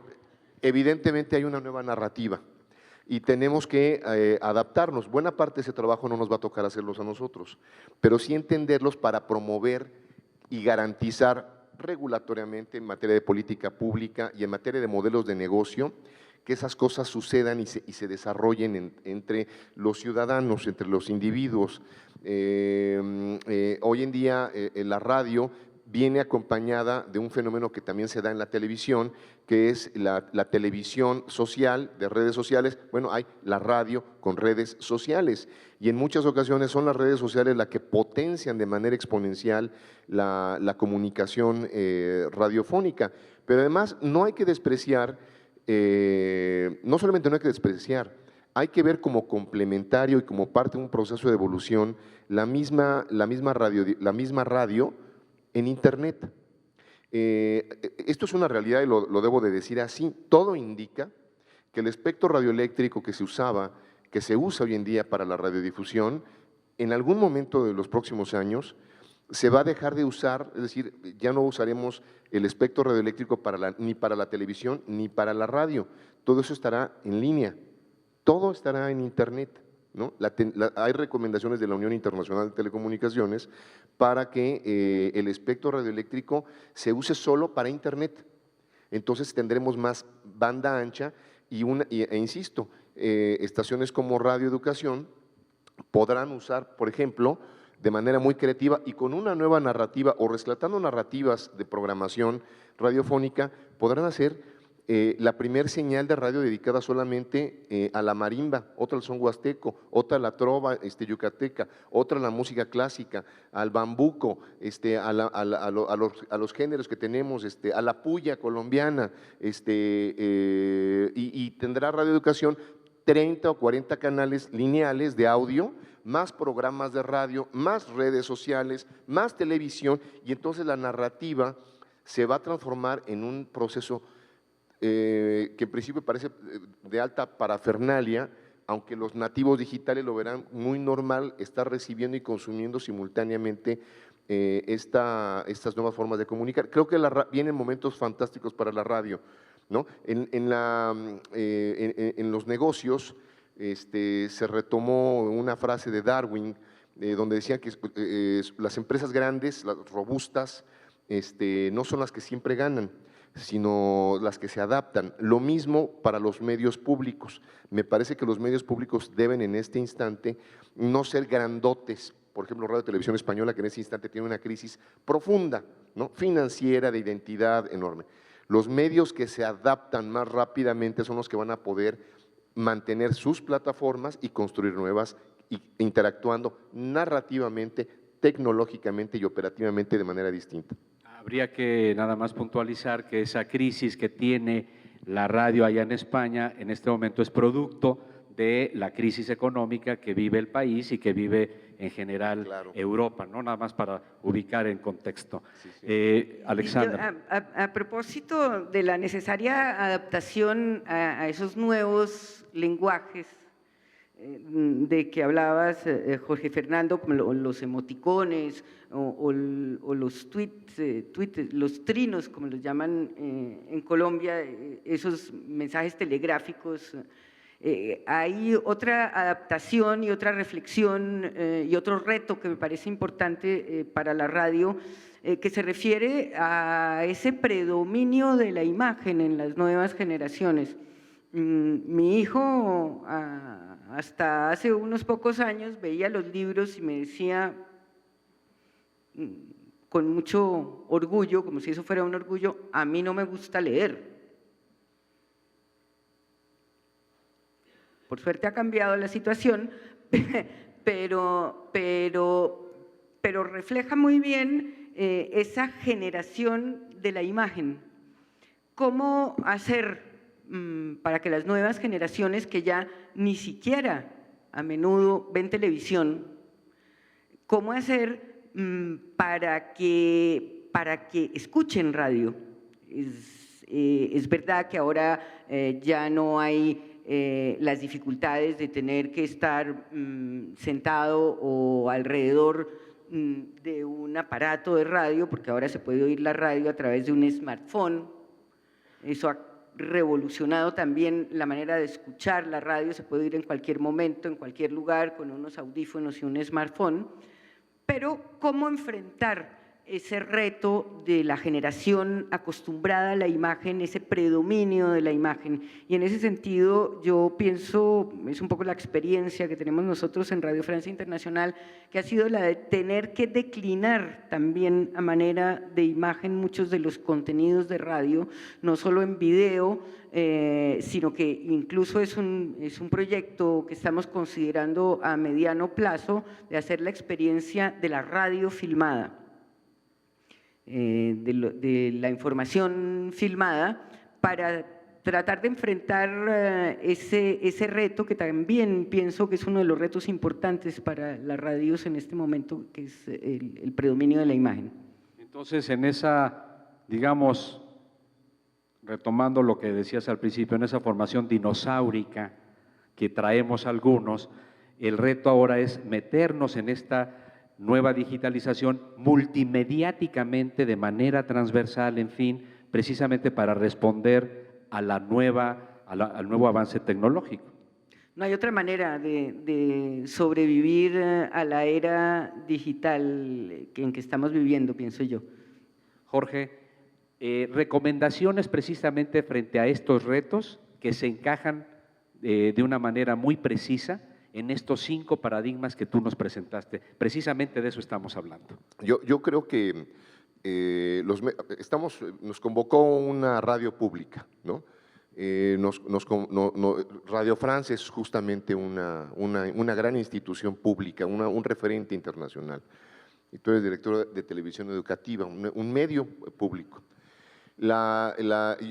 Evidentemente hay una nueva narrativa y tenemos que adaptarnos. Buena parte de ese trabajo no nos va a tocar hacerlos a nosotros, pero sí entenderlos para promover y garantizar regulatoriamente en materia de política pública y en materia de modelos de negocio, que esas cosas sucedan y se desarrollen entre los ciudadanos, entre los individuos. Hoy en día la radio viene acompañada de un fenómeno que también se da en la televisión, que es la televisión social, de redes sociales. Bueno, hay la radio con redes sociales y en muchas ocasiones son las redes sociales las que potencian de manera exponencial la comunicación radiofónica. Pero además no hay que despreciar, no solamente no hay que despreciar, hay que ver como complementario y como parte de un proceso de evolución la misma radio en Internet. Esto es una realidad y lo debo de decir así. Todo indica que el espectro radioeléctrico que se usa hoy en día para la radiodifusión, en algún momento de los próximos años se va a dejar de usar, es decir, ya no usaremos el espectro radioeléctrico ni para la televisión ni para la radio. Todo eso estará en línea, todo estará en Internet, ¿no? Hay recomendaciones de la Unión Internacional de Telecomunicaciones para que el espectro radioeléctrico se use solo para Internet. Entonces tendremos más banda ancha e insisto, estaciones como Radio Educación podrán usar, por ejemplo, de manera muy creativa y con una nueva narrativa o rescatando narrativas de programación radiofónica, podrán hacer la primer señal de radio dedicada solamente a la marimba, otra al son huasteco, otra a la trova yucateca, otra a la música clásica, al bambuco, a los géneros que tenemos, a la puya colombiana, y tendrá Radio Educación 30 o 40 canales lineales de audio, más programas de radio, más redes sociales, más televisión, y entonces la narrativa se va a transformar en un proceso que en principio parece de alta parafernalia, aunque los nativos digitales lo verán muy normal, estar recibiendo y consumiendo simultáneamente estas nuevas formas de comunicar. Creo que vienen momentos fantásticos para la radio, ¿no? En los negocios se retomó una frase de Darwin donde decía que las empresas grandes, las robustas, no son las que siempre ganan, sino las que se adaptan. Lo mismo para los medios públicos. Me parece que los medios públicos deben en este instante no ser grandotes. Por ejemplo, Radio Televisión Española, que en este instante tiene una crisis profunda, ¿no? Financiera, de identidad enorme. Los medios que se adaptan más rápidamente son los que van a poder mantener sus plataformas y construir nuevas, interactuando narrativamente, tecnológicamente y operativamente de manera distinta. Habría que nada más puntualizar que esa crisis que tiene la radio allá en España en este momento es producto de la crisis económica que vive el país y que vive en general Europa, ¿no? Nada más para ubicar en contexto. Sí. Alexandra. A propósito de la necesaria adaptación a esos nuevos lenguajes de que hablabas, Jorge Fernando, como los emoticones o los tweets, los trinos, como los llaman en Colombia, esos mensajes telegráficos. Hay otra adaptación y otra reflexión y otro reto que me parece importante para la radio, que se refiere a ese predominio de la imagen en las nuevas generaciones. Mi hijo hasta hace unos pocos años veía los libros y me decía con mucho orgullo, como si eso fuera un orgullo, a mí no me gusta leer. Por suerte ha cambiado la situación, pero refleja muy bien esa generación de la imagen. ¿Cómo hacer para que las nuevas generaciones que ya ni siquiera a menudo ven televisión, cómo hacer para que escuchen radio? Es verdad que ahora ya no hay las dificultades de tener que estar sentado o alrededor de un aparato de radio, porque ahora se puede oír la radio a través de un smartphone. Eso ha revolucionado también la manera de escuchar la radio, se puede ir en cualquier momento, en cualquier lugar, con unos audífonos y un smartphone, pero ¿cómo enfrentar ese reto de la generación acostumbrada a la imagen, ese predominio de la imagen? Y en ese sentido yo pienso, es un poco la experiencia que tenemos nosotros en Radio Francia Internacional, que ha sido la de tener que declinar también a manera de imagen muchos de los contenidos de radio, no solo en video, sino que incluso es un proyecto que estamos considerando a mediano plazo de hacer la experiencia de la radio filmada. De la información filmada para tratar de enfrentar ese reto que también pienso que es uno de los retos importantes para las radios en este momento, que es el predominio de la imagen. Entonces, en esa, digamos, retomando lo que decías al principio, en esa formación dinosaurica que traemos algunos, el reto ahora es meternos en esta nueva digitalización multimediáticamente, de manera transversal, en fin, precisamente para responder a al nuevo avance tecnológico. No hay otra manera de sobrevivir a la era digital en que estamos viviendo, pienso yo. Jorge, recomendaciones precisamente frente a estos retos que se encajan de una manera muy precisa en estos 5 paradigmas que tú nos presentaste. Precisamente de eso estamos hablando. Yo creo que nos convocó una radio pública, ¿no? Radio Francia es justamente una gran institución pública, un referente internacional. Y tú eres director de televisión educativa, un medio público.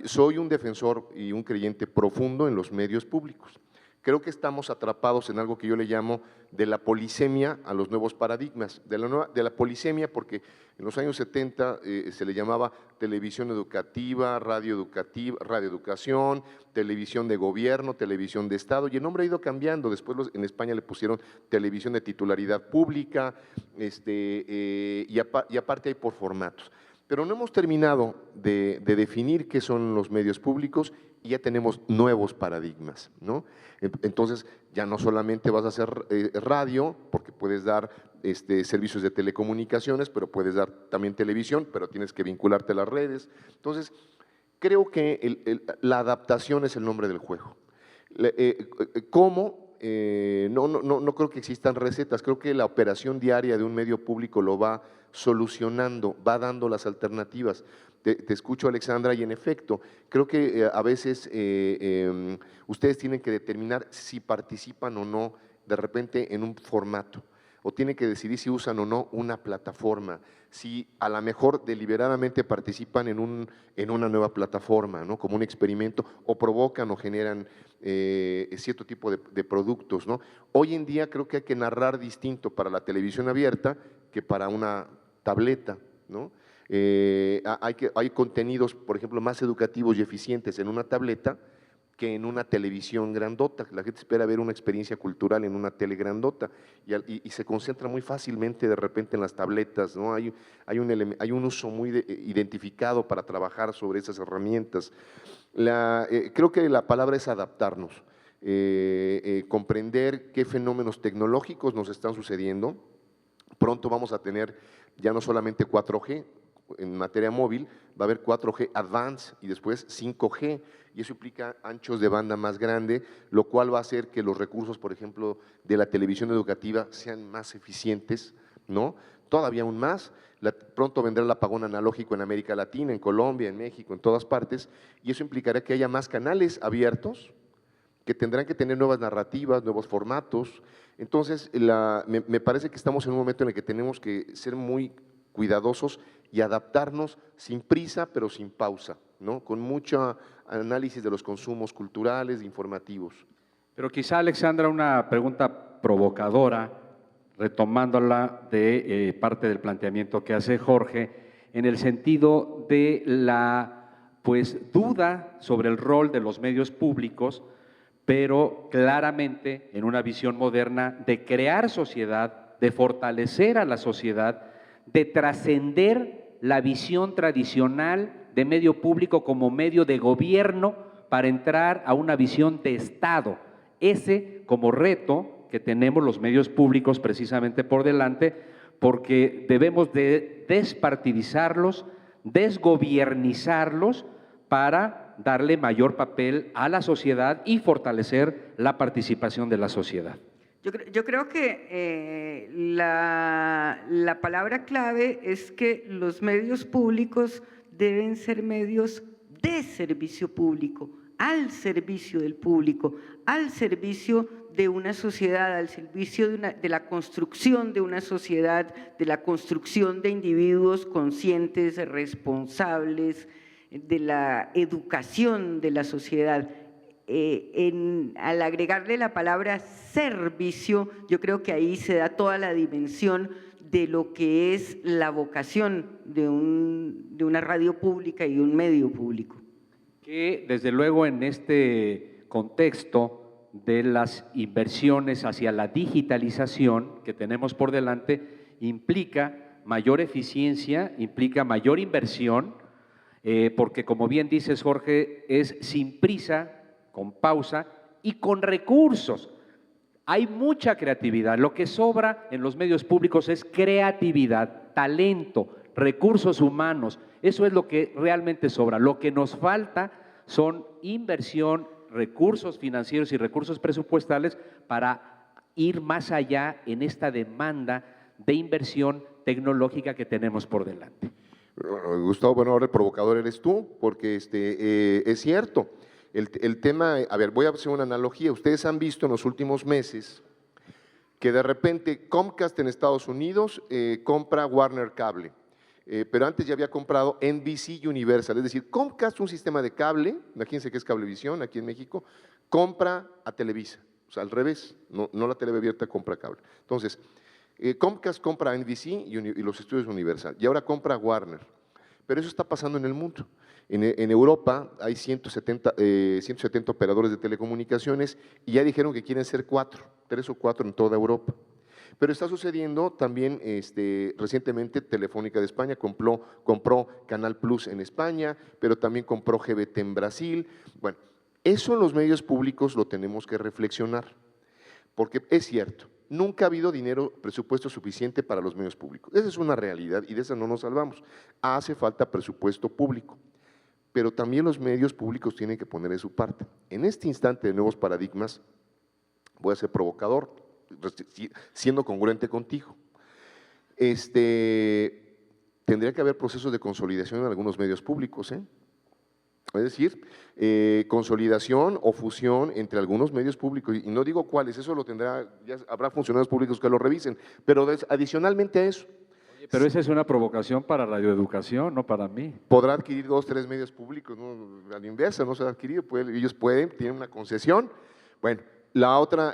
Soy un defensor y un creyente profundo en los medios públicos. Creo que estamos atrapados en algo que yo le llamo de la polisemia a los nuevos paradigmas, de la polisemia porque en los años 70 se le llamaba televisión educativa, radioeducación, televisión de gobierno, televisión de Estado, y el nombre ha ido cambiando. Después en España le pusieron televisión de titularidad pública, y aparte hay por formatos. Pero no hemos terminado de definir qué son los medios públicos y ya tenemos nuevos paradigmas, ¿no? Entonces, ya no solamente vas a hacer radio, porque puedes dar servicios de telecomunicaciones, pero puedes dar también televisión, pero tienes que vincularte a las redes. Entonces, creo que la adaptación es el nombre del juego. ¿Cómo? No creo que existan recetas, creo que la operación diaria de un medio público lo va solucionando, va dando las alternativas. Te escucho, Alexandra, y en efecto, creo que a veces ustedes tienen que determinar si participan o no de repente en un formato, o tienen que decidir si usan o no una plataforma, si a lo mejor deliberadamente participan en una nueva plataforma, ¿no? Como un experimento, o provocan o generan cierto tipo de productos, ¿no? Hoy en día creo que hay que narrar distinto para la televisión abierta que para una tableta, ¿no? Hay contenidos, por ejemplo, más educativos y eficientes en una tableta que en una televisión grandota. La gente espera ver una experiencia cultural en una tele grandota y se concentra muy fácilmente de repente en las tabletas, ¿no? Hay un uso muy identificado para trabajar sobre esas herramientas. Creo que la palabra es adaptarnos, comprender qué fenómenos tecnológicos nos están sucediendo. Pronto vamos a tener ya no solamente 4G, en materia móvil, va a haber 4G Advanced y después 5G, y eso implica anchos de banda más grande, lo cual va a hacer que los recursos, por ejemplo, de la televisión educativa sean más eficientes, ¿no? Todavía aún más. Pronto vendrá el apagón analógico en América Latina, en Colombia, en México, en todas partes, y eso implicará que haya más canales abiertos, que tendrán que tener nuevas narrativas, nuevos formatos. Entonces, me parece que estamos en un momento en el que tenemos que ser muy cuidadosos y adaptarnos sin prisa, pero sin pausa, ¿no? Con mucho análisis de los consumos culturales, informativos. Pero quizá, Alexandra, una pregunta provocadora, retomándola de parte del planteamiento que hace Jorge, en el sentido de la duda sobre el rol de los medios públicos, pero claramente en una visión moderna de crear sociedad, de fortalecer a la sociedad, de trascender la visión tradicional de medio público como medio de gobierno para entrar a una visión de Estado. Ese como reto que tenemos los medios públicos precisamente por delante, porque debemos de despartidizarlos, desgobiernizarlos para darle mayor papel a la sociedad y fortalecer la participación de la sociedad. Yo creo que la palabra clave es que los medios públicos deben ser medios de servicio público, al servicio del público, al servicio de una sociedad, al servicio de la construcción de una sociedad, de la construcción de individuos conscientes, responsables, de la educación de la sociedad. Al agregarle la palabra servicio, yo creo que ahí se da toda la dimensión de lo que es la vocación de una radio pública y de un medio público. Que desde luego en este contexto de las inversiones hacia la digitalización que tenemos por delante, implica mayor eficiencia, implica mayor inversión, porque como bien dices, Jorge, es sin prisa, con pausa y con recursos. Hay mucha creatividad. Lo que sobra en los medios públicos es creatividad, talento, recursos humanos. Eso es lo que realmente sobra. Lo que nos falta son inversión, recursos financieros y recursos presupuestales para ir más allá en esta demanda de inversión tecnológica que tenemos por delante. Gustavo, bueno, ahora el provocador eres tú, porque es cierto. El tema, a ver, voy a hacer una analogía. Ustedes han visto en los últimos meses que de repente Comcast en Estados Unidos compra Warner Cable, pero antes ya había comprado NBC Universal, es decir, Comcast, un sistema de cable, imagínense que es Cablevisión aquí en México, compra a Televisa, o sea, al revés, no la tele abierta compra cable. Entonces, Comcast compra a NBC y los estudios Universal, y ahora compra a Warner, pero eso está pasando en el mundo. En Europa hay 170 operadores de telecomunicaciones y ya dijeron que quieren ser 3 o 4 en toda Europa. Pero está sucediendo también, recientemente Telefónica de España compró Canal Plus en España, pero también compró GVT en Brasil. Bueno, eso en los medios públicos lo tenemos que reflexionar, porque es cierto, nunca ha habido presupuesto suficiente para los medios públicos. Esa es una realidad y de esa no nos salvamos. Hace falta presupuesto público. Pero también los medios públicos tienen que poner de su parte. En este instante de nuevos paradigmas, voy a ser provocador, siendo congruente contigo. Tendría que haber procesos de consolidación en algunos medios públicos, Es decir, consolidación o fusión entre algunos medios públicos, y no digo cuáles, eso lo tendrá, ya habrá funcionarios públicos que lo revisen, pero adicionalmente a eso. Pero esa es una provocación para radioeducación, no para mí. Podrá adquirir 2 o 3 medios públicos, ¿no? A la inversa, no se ha adquirido, ellos pueden, tienen una concesión. Bueno, la otra,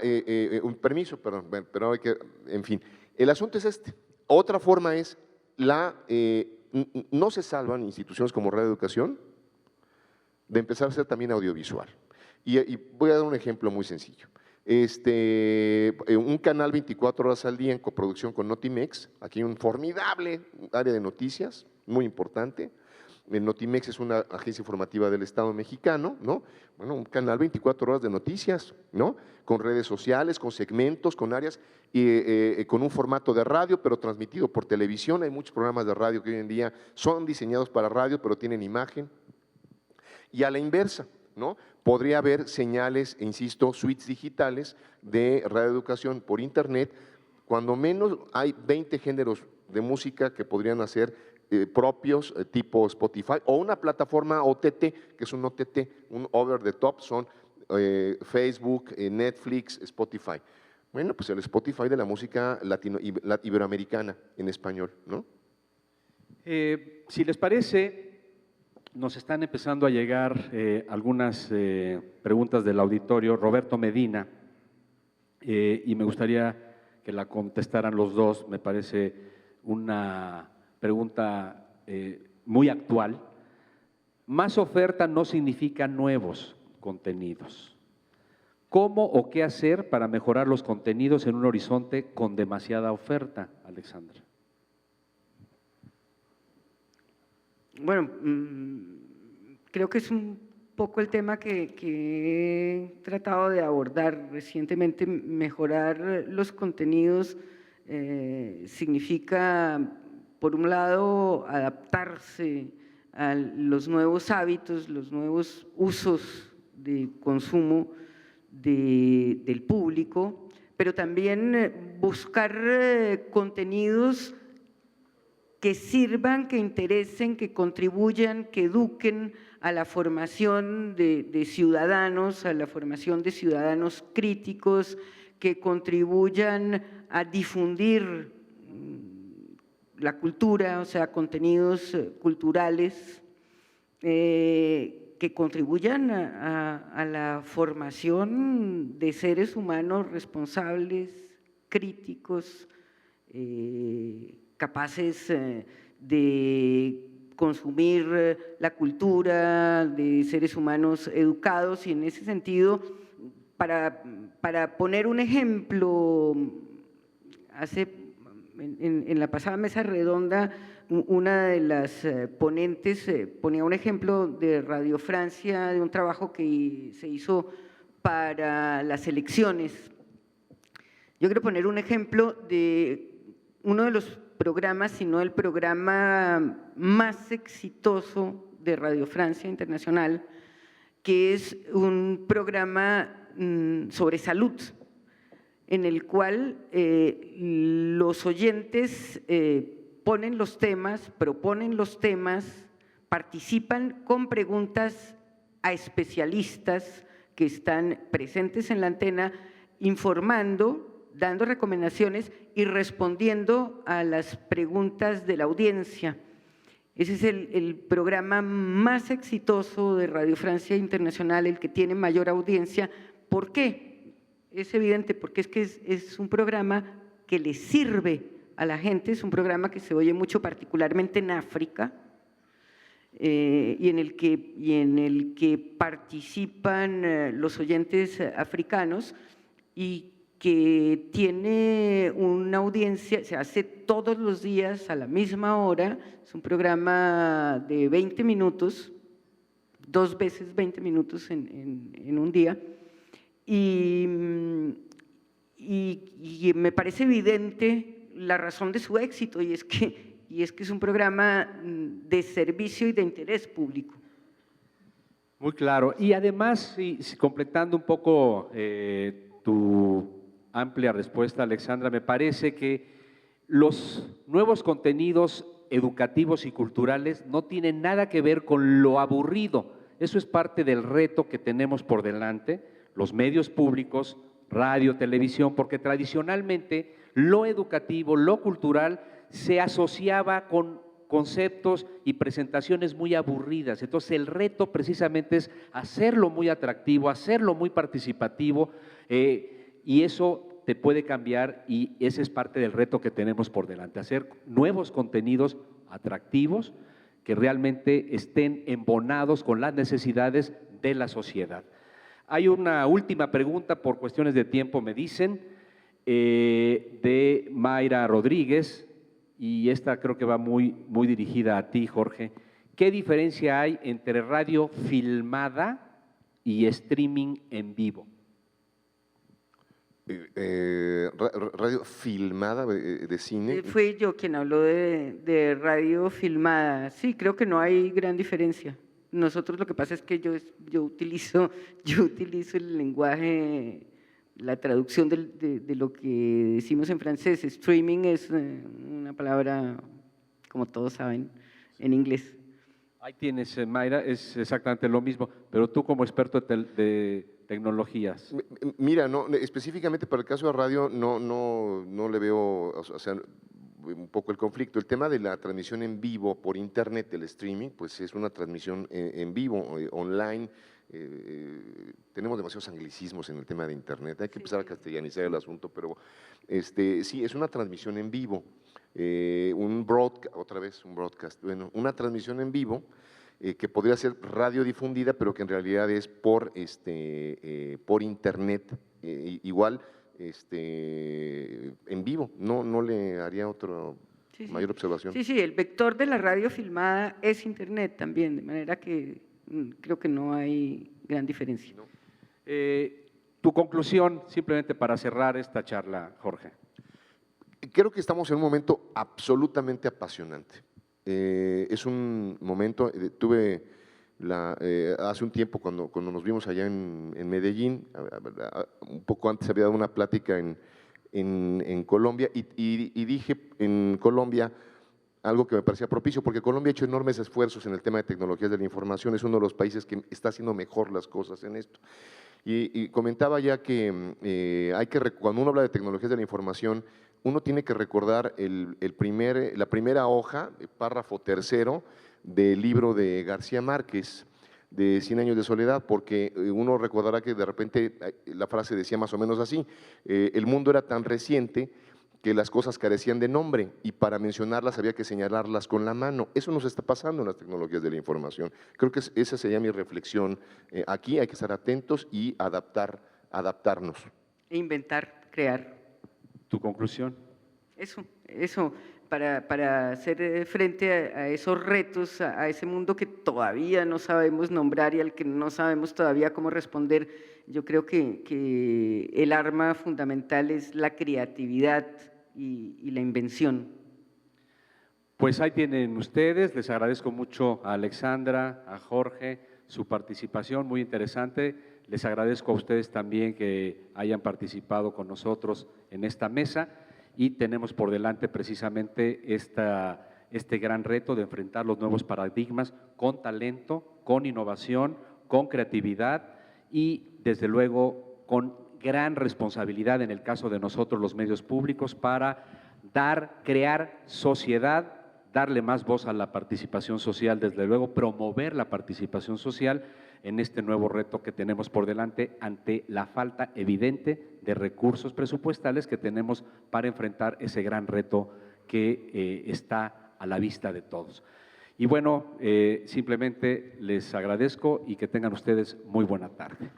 un permiso, perdón, bueno, pero hay que, en fin. El asunto es este. Otra forma es, no se salvan instituciones como Radio Educación de empezar a hacer también audiovisual. Y voy a dar un ejemplo muy sencillo. Un canal 24 horas al día en coproducción con Notimex, aquí hay un formidable área de noticias, muy importante. Notimex es una agencia informativa del Estado mexicano, ¿no? Bueno, un canal 24 horas de noticias, ¿no? Con redes sociales, con segmentos, con áreas, con un formato de radio, pero transmitido por televisión. Hay muchos programas de radio que hoy en día son diseñados para radio, pero tienen imagen. Y a la inversa, ¿no? Podría haber señales, insisto, suites digitales de radioeducación por internet, cuando menos hay 20 géneros de música que podrían hacer propios, tipo Spotify, o una plataforma OTT, que es un OTT, un over the top, son Facebook, Netflix, Spotify. Bueno, pues el Spotify de la música iberoamericana en español, ¿no? Si les parece, nos están empezando a llegar algunas preguntas del auditorio. Roberto Medina, y me gustaría que la contestaran los dos, me parece una pregunta muy actual. Más oferta no significa nuevos contenidos. ¿Cómo o qué hacer para mejorar los contenidos en un horizonte con demasiada oferta, Alexandra? Bueno, creo que es un poco el tema que he tratado de abordar recientemente. Mejorar los contenidos significa, por un lado, adaptarse a los nuevos hábitos, los nuevos usos de consumo del público, pero también buscar contenidos que sirvan, que interesen, que contribuyan, que eduquen a la formación de ciudadanos, a la formación de ciudadanos críticos, que contribuyan a difundir la cultura, o sea, contenidos culturales, que contribuyan a la formación de seres humanos responsables, críticos, capaces de consumir la cultura, de seres humanos educados. Y en ese sentido, para poner un ejemplo, en la pasada mesa redonda, una de las ponentes ponía un ejemplo de Radio Francia, de un trabajo que se hizo para las elecciones. Yo quiero poner un ejemplo de uno de los programas, si no el programa más exitoso de Radio Francia Internacional, que es un programa sobre salud, en el cual los oyentes ponen los temas, proponen los temas, participan con preguntas a especialistas que están presentes en la antena, informando, dando recomendaciones y respondiendo a las preguntas de la audiencia. Ese es el programa más exitoso de Radio Francia Internacional, el que tiene mayor audiencia. ¿Por qué? Es evidente, porque es un programa que le sirve a la gente, es un programa que se oye mucho, particularmente en África, y en el que participan los oyentes africanos, y que tiene una audiencia, se hace todos los días a la misma hora. Es un programa de 20 minutos, 2 veces 20 minutos en un día, y me parece evidente la razón de su éxito, y es que es un programa de servicio y de interés público. Muy claro. Y además, completando un poco tu amplia respuesta, Alexandra, me parece que los nuevos contenidos educativos y culturales no tienen nada que ver con lo aburrido. Eso es parte del reto que tenemos por delante, los medios públicos, radio, televisión, porque tradicionalmente lo educativo, lo cultural, se asociaba con conceptos y presentaciones muy aburridas. Entonces, el reto precisamente es hacerlo muy atractivo, hacerlo muy participativo, y eso te puede cambiar, y ese es parte del reto que tenemos por delante, hacer nuevos contenidos atractivos que realmente estén embonados con las necesidades de la sociedad. Hay una última pregunta, por cuestiones de tiempo me dicen, de Mayra Rodríguez, y esta creo que va muy dirigida a ti, Jorge. ¿Qué diferencia hay entre radio filmada y streaming en vivo? Radio filmada de cine. Fui yo quien habló de radio filmada. Sí, creo que no hay gran diferencia. Nosotros lo que pasa es que yo utilizo el lenguaje, la traducción de lo que decimos en francés. Streaming es una palabra, como todos saben, en inglés. Ahí tienes, Mayra, es exactamente lo mismo, pero tú como experto de tecnologías. Mira, no, específicamente para el caso de radio no le veo, o sea, un poco el conflicto. El tema de la transmisión en vivo por internet, el streaming, pues es una transmisión en vivo, online. Tenemos demasiados anglicismos en el tema de internet, hay que empezar a castellanizar el asunto, pero sí, es una transmisión en vivo, un broadcast, bueno, una transmisión en vivo que podría ser radiodifundida, pero que en realidad es por internet, igual en vivo. No le haría otra mayor observación. Sí, el vector de la radio filmada es internet también, de manera que Creo que no hay gran diferencia. Tu conclusión, simplemente para cerrar esta charla, Jorge. Creo que estamos en un momento absolutamente apasionante. Es un momento, tuve hace un tiempo cuando nos vimos allá en Medellín, un poco antes había dado una plática en Colombia y dije en Colombia algo que me parecía propicio, porque Colombia ha hecho enormes esfuerzos en el tema de tecnologías de la información, es uno de los países que está haciendo mejor las cosas en esto. Y comentaba ya que cuando uno habla de tecnologías de la información, uno tiene que recordar la primera hoja, párrafo tercero del libro de García Márquez, de 100 años de soledad, porque uno recordará que de repente la frase decía más o menos así: el mundo era tan reciente que las cosas carecían de nombre y para mencionarlas había que señalarlas con la mano. Eso nos está pasando en las tecnologías de la información. Creo que esa sería mi reflexión. Aquí hay que estar atentos y adaptarnos. E inventar, crear. ¿Tu conclusión? Eso, para hacer frente a esos retos, a ese mundo que todavía no sabemos nombrar y al que no sabemos todavía cómo responder, yo creo que el arma fundamental es la creatividad y la invención. Pues ahí tienen ustedes, les agradezco mucho a Alexandra, a Jorge, su participación, muy interesante. Les agradezco a ustedes también que hayan participado con nosotros en esta mesa y tenemos por delante precisamente este gran reto de enfrentar los nuevos paradigmas con talento, con innovación, con creatividad y desde luego con gran responsabilidad en el caso de nosotros los medios públicos para crear sociedad, darle más voz a la participación social, desde luego promover la participación social en este nuevo reto que tenemos por delante ante la falta evidente de recursos presupuestales que tenemos para enfrentar ese gran reto que está a la vista de todos. Y bueno, simplemente les agradezco y que tengan ustedes muy buena tarde.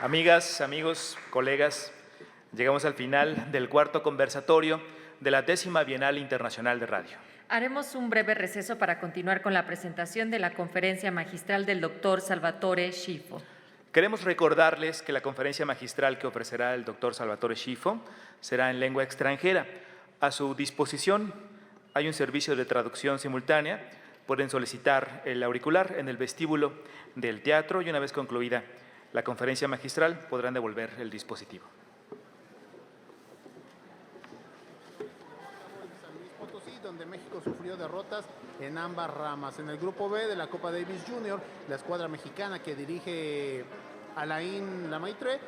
Amigas, amigos, colegas, llegamos al final del cuarto conversatorio de la 10ª Bienal Internacional de Radio. Haremos un breve receso para continuar con la presentación de la conferencia magistral del doctor Salvatore Schifo. Queremos recordarles que la conferencia magistral que ofrecerá el doctor Salvatore Schifo será en lengua extranjera. A su disposición hay un servicio de traducción simultánea. Pueden solicitar el auricular en el vestíbulo del teatro y una vez concluida la conferencia magistral podrán devolver el dispositivo. Donde México sufrió derrotas en ambas ramas. En el grupo B de la Copa Davis Junior, la escuadra mexicana que dirige Alain Lamaitre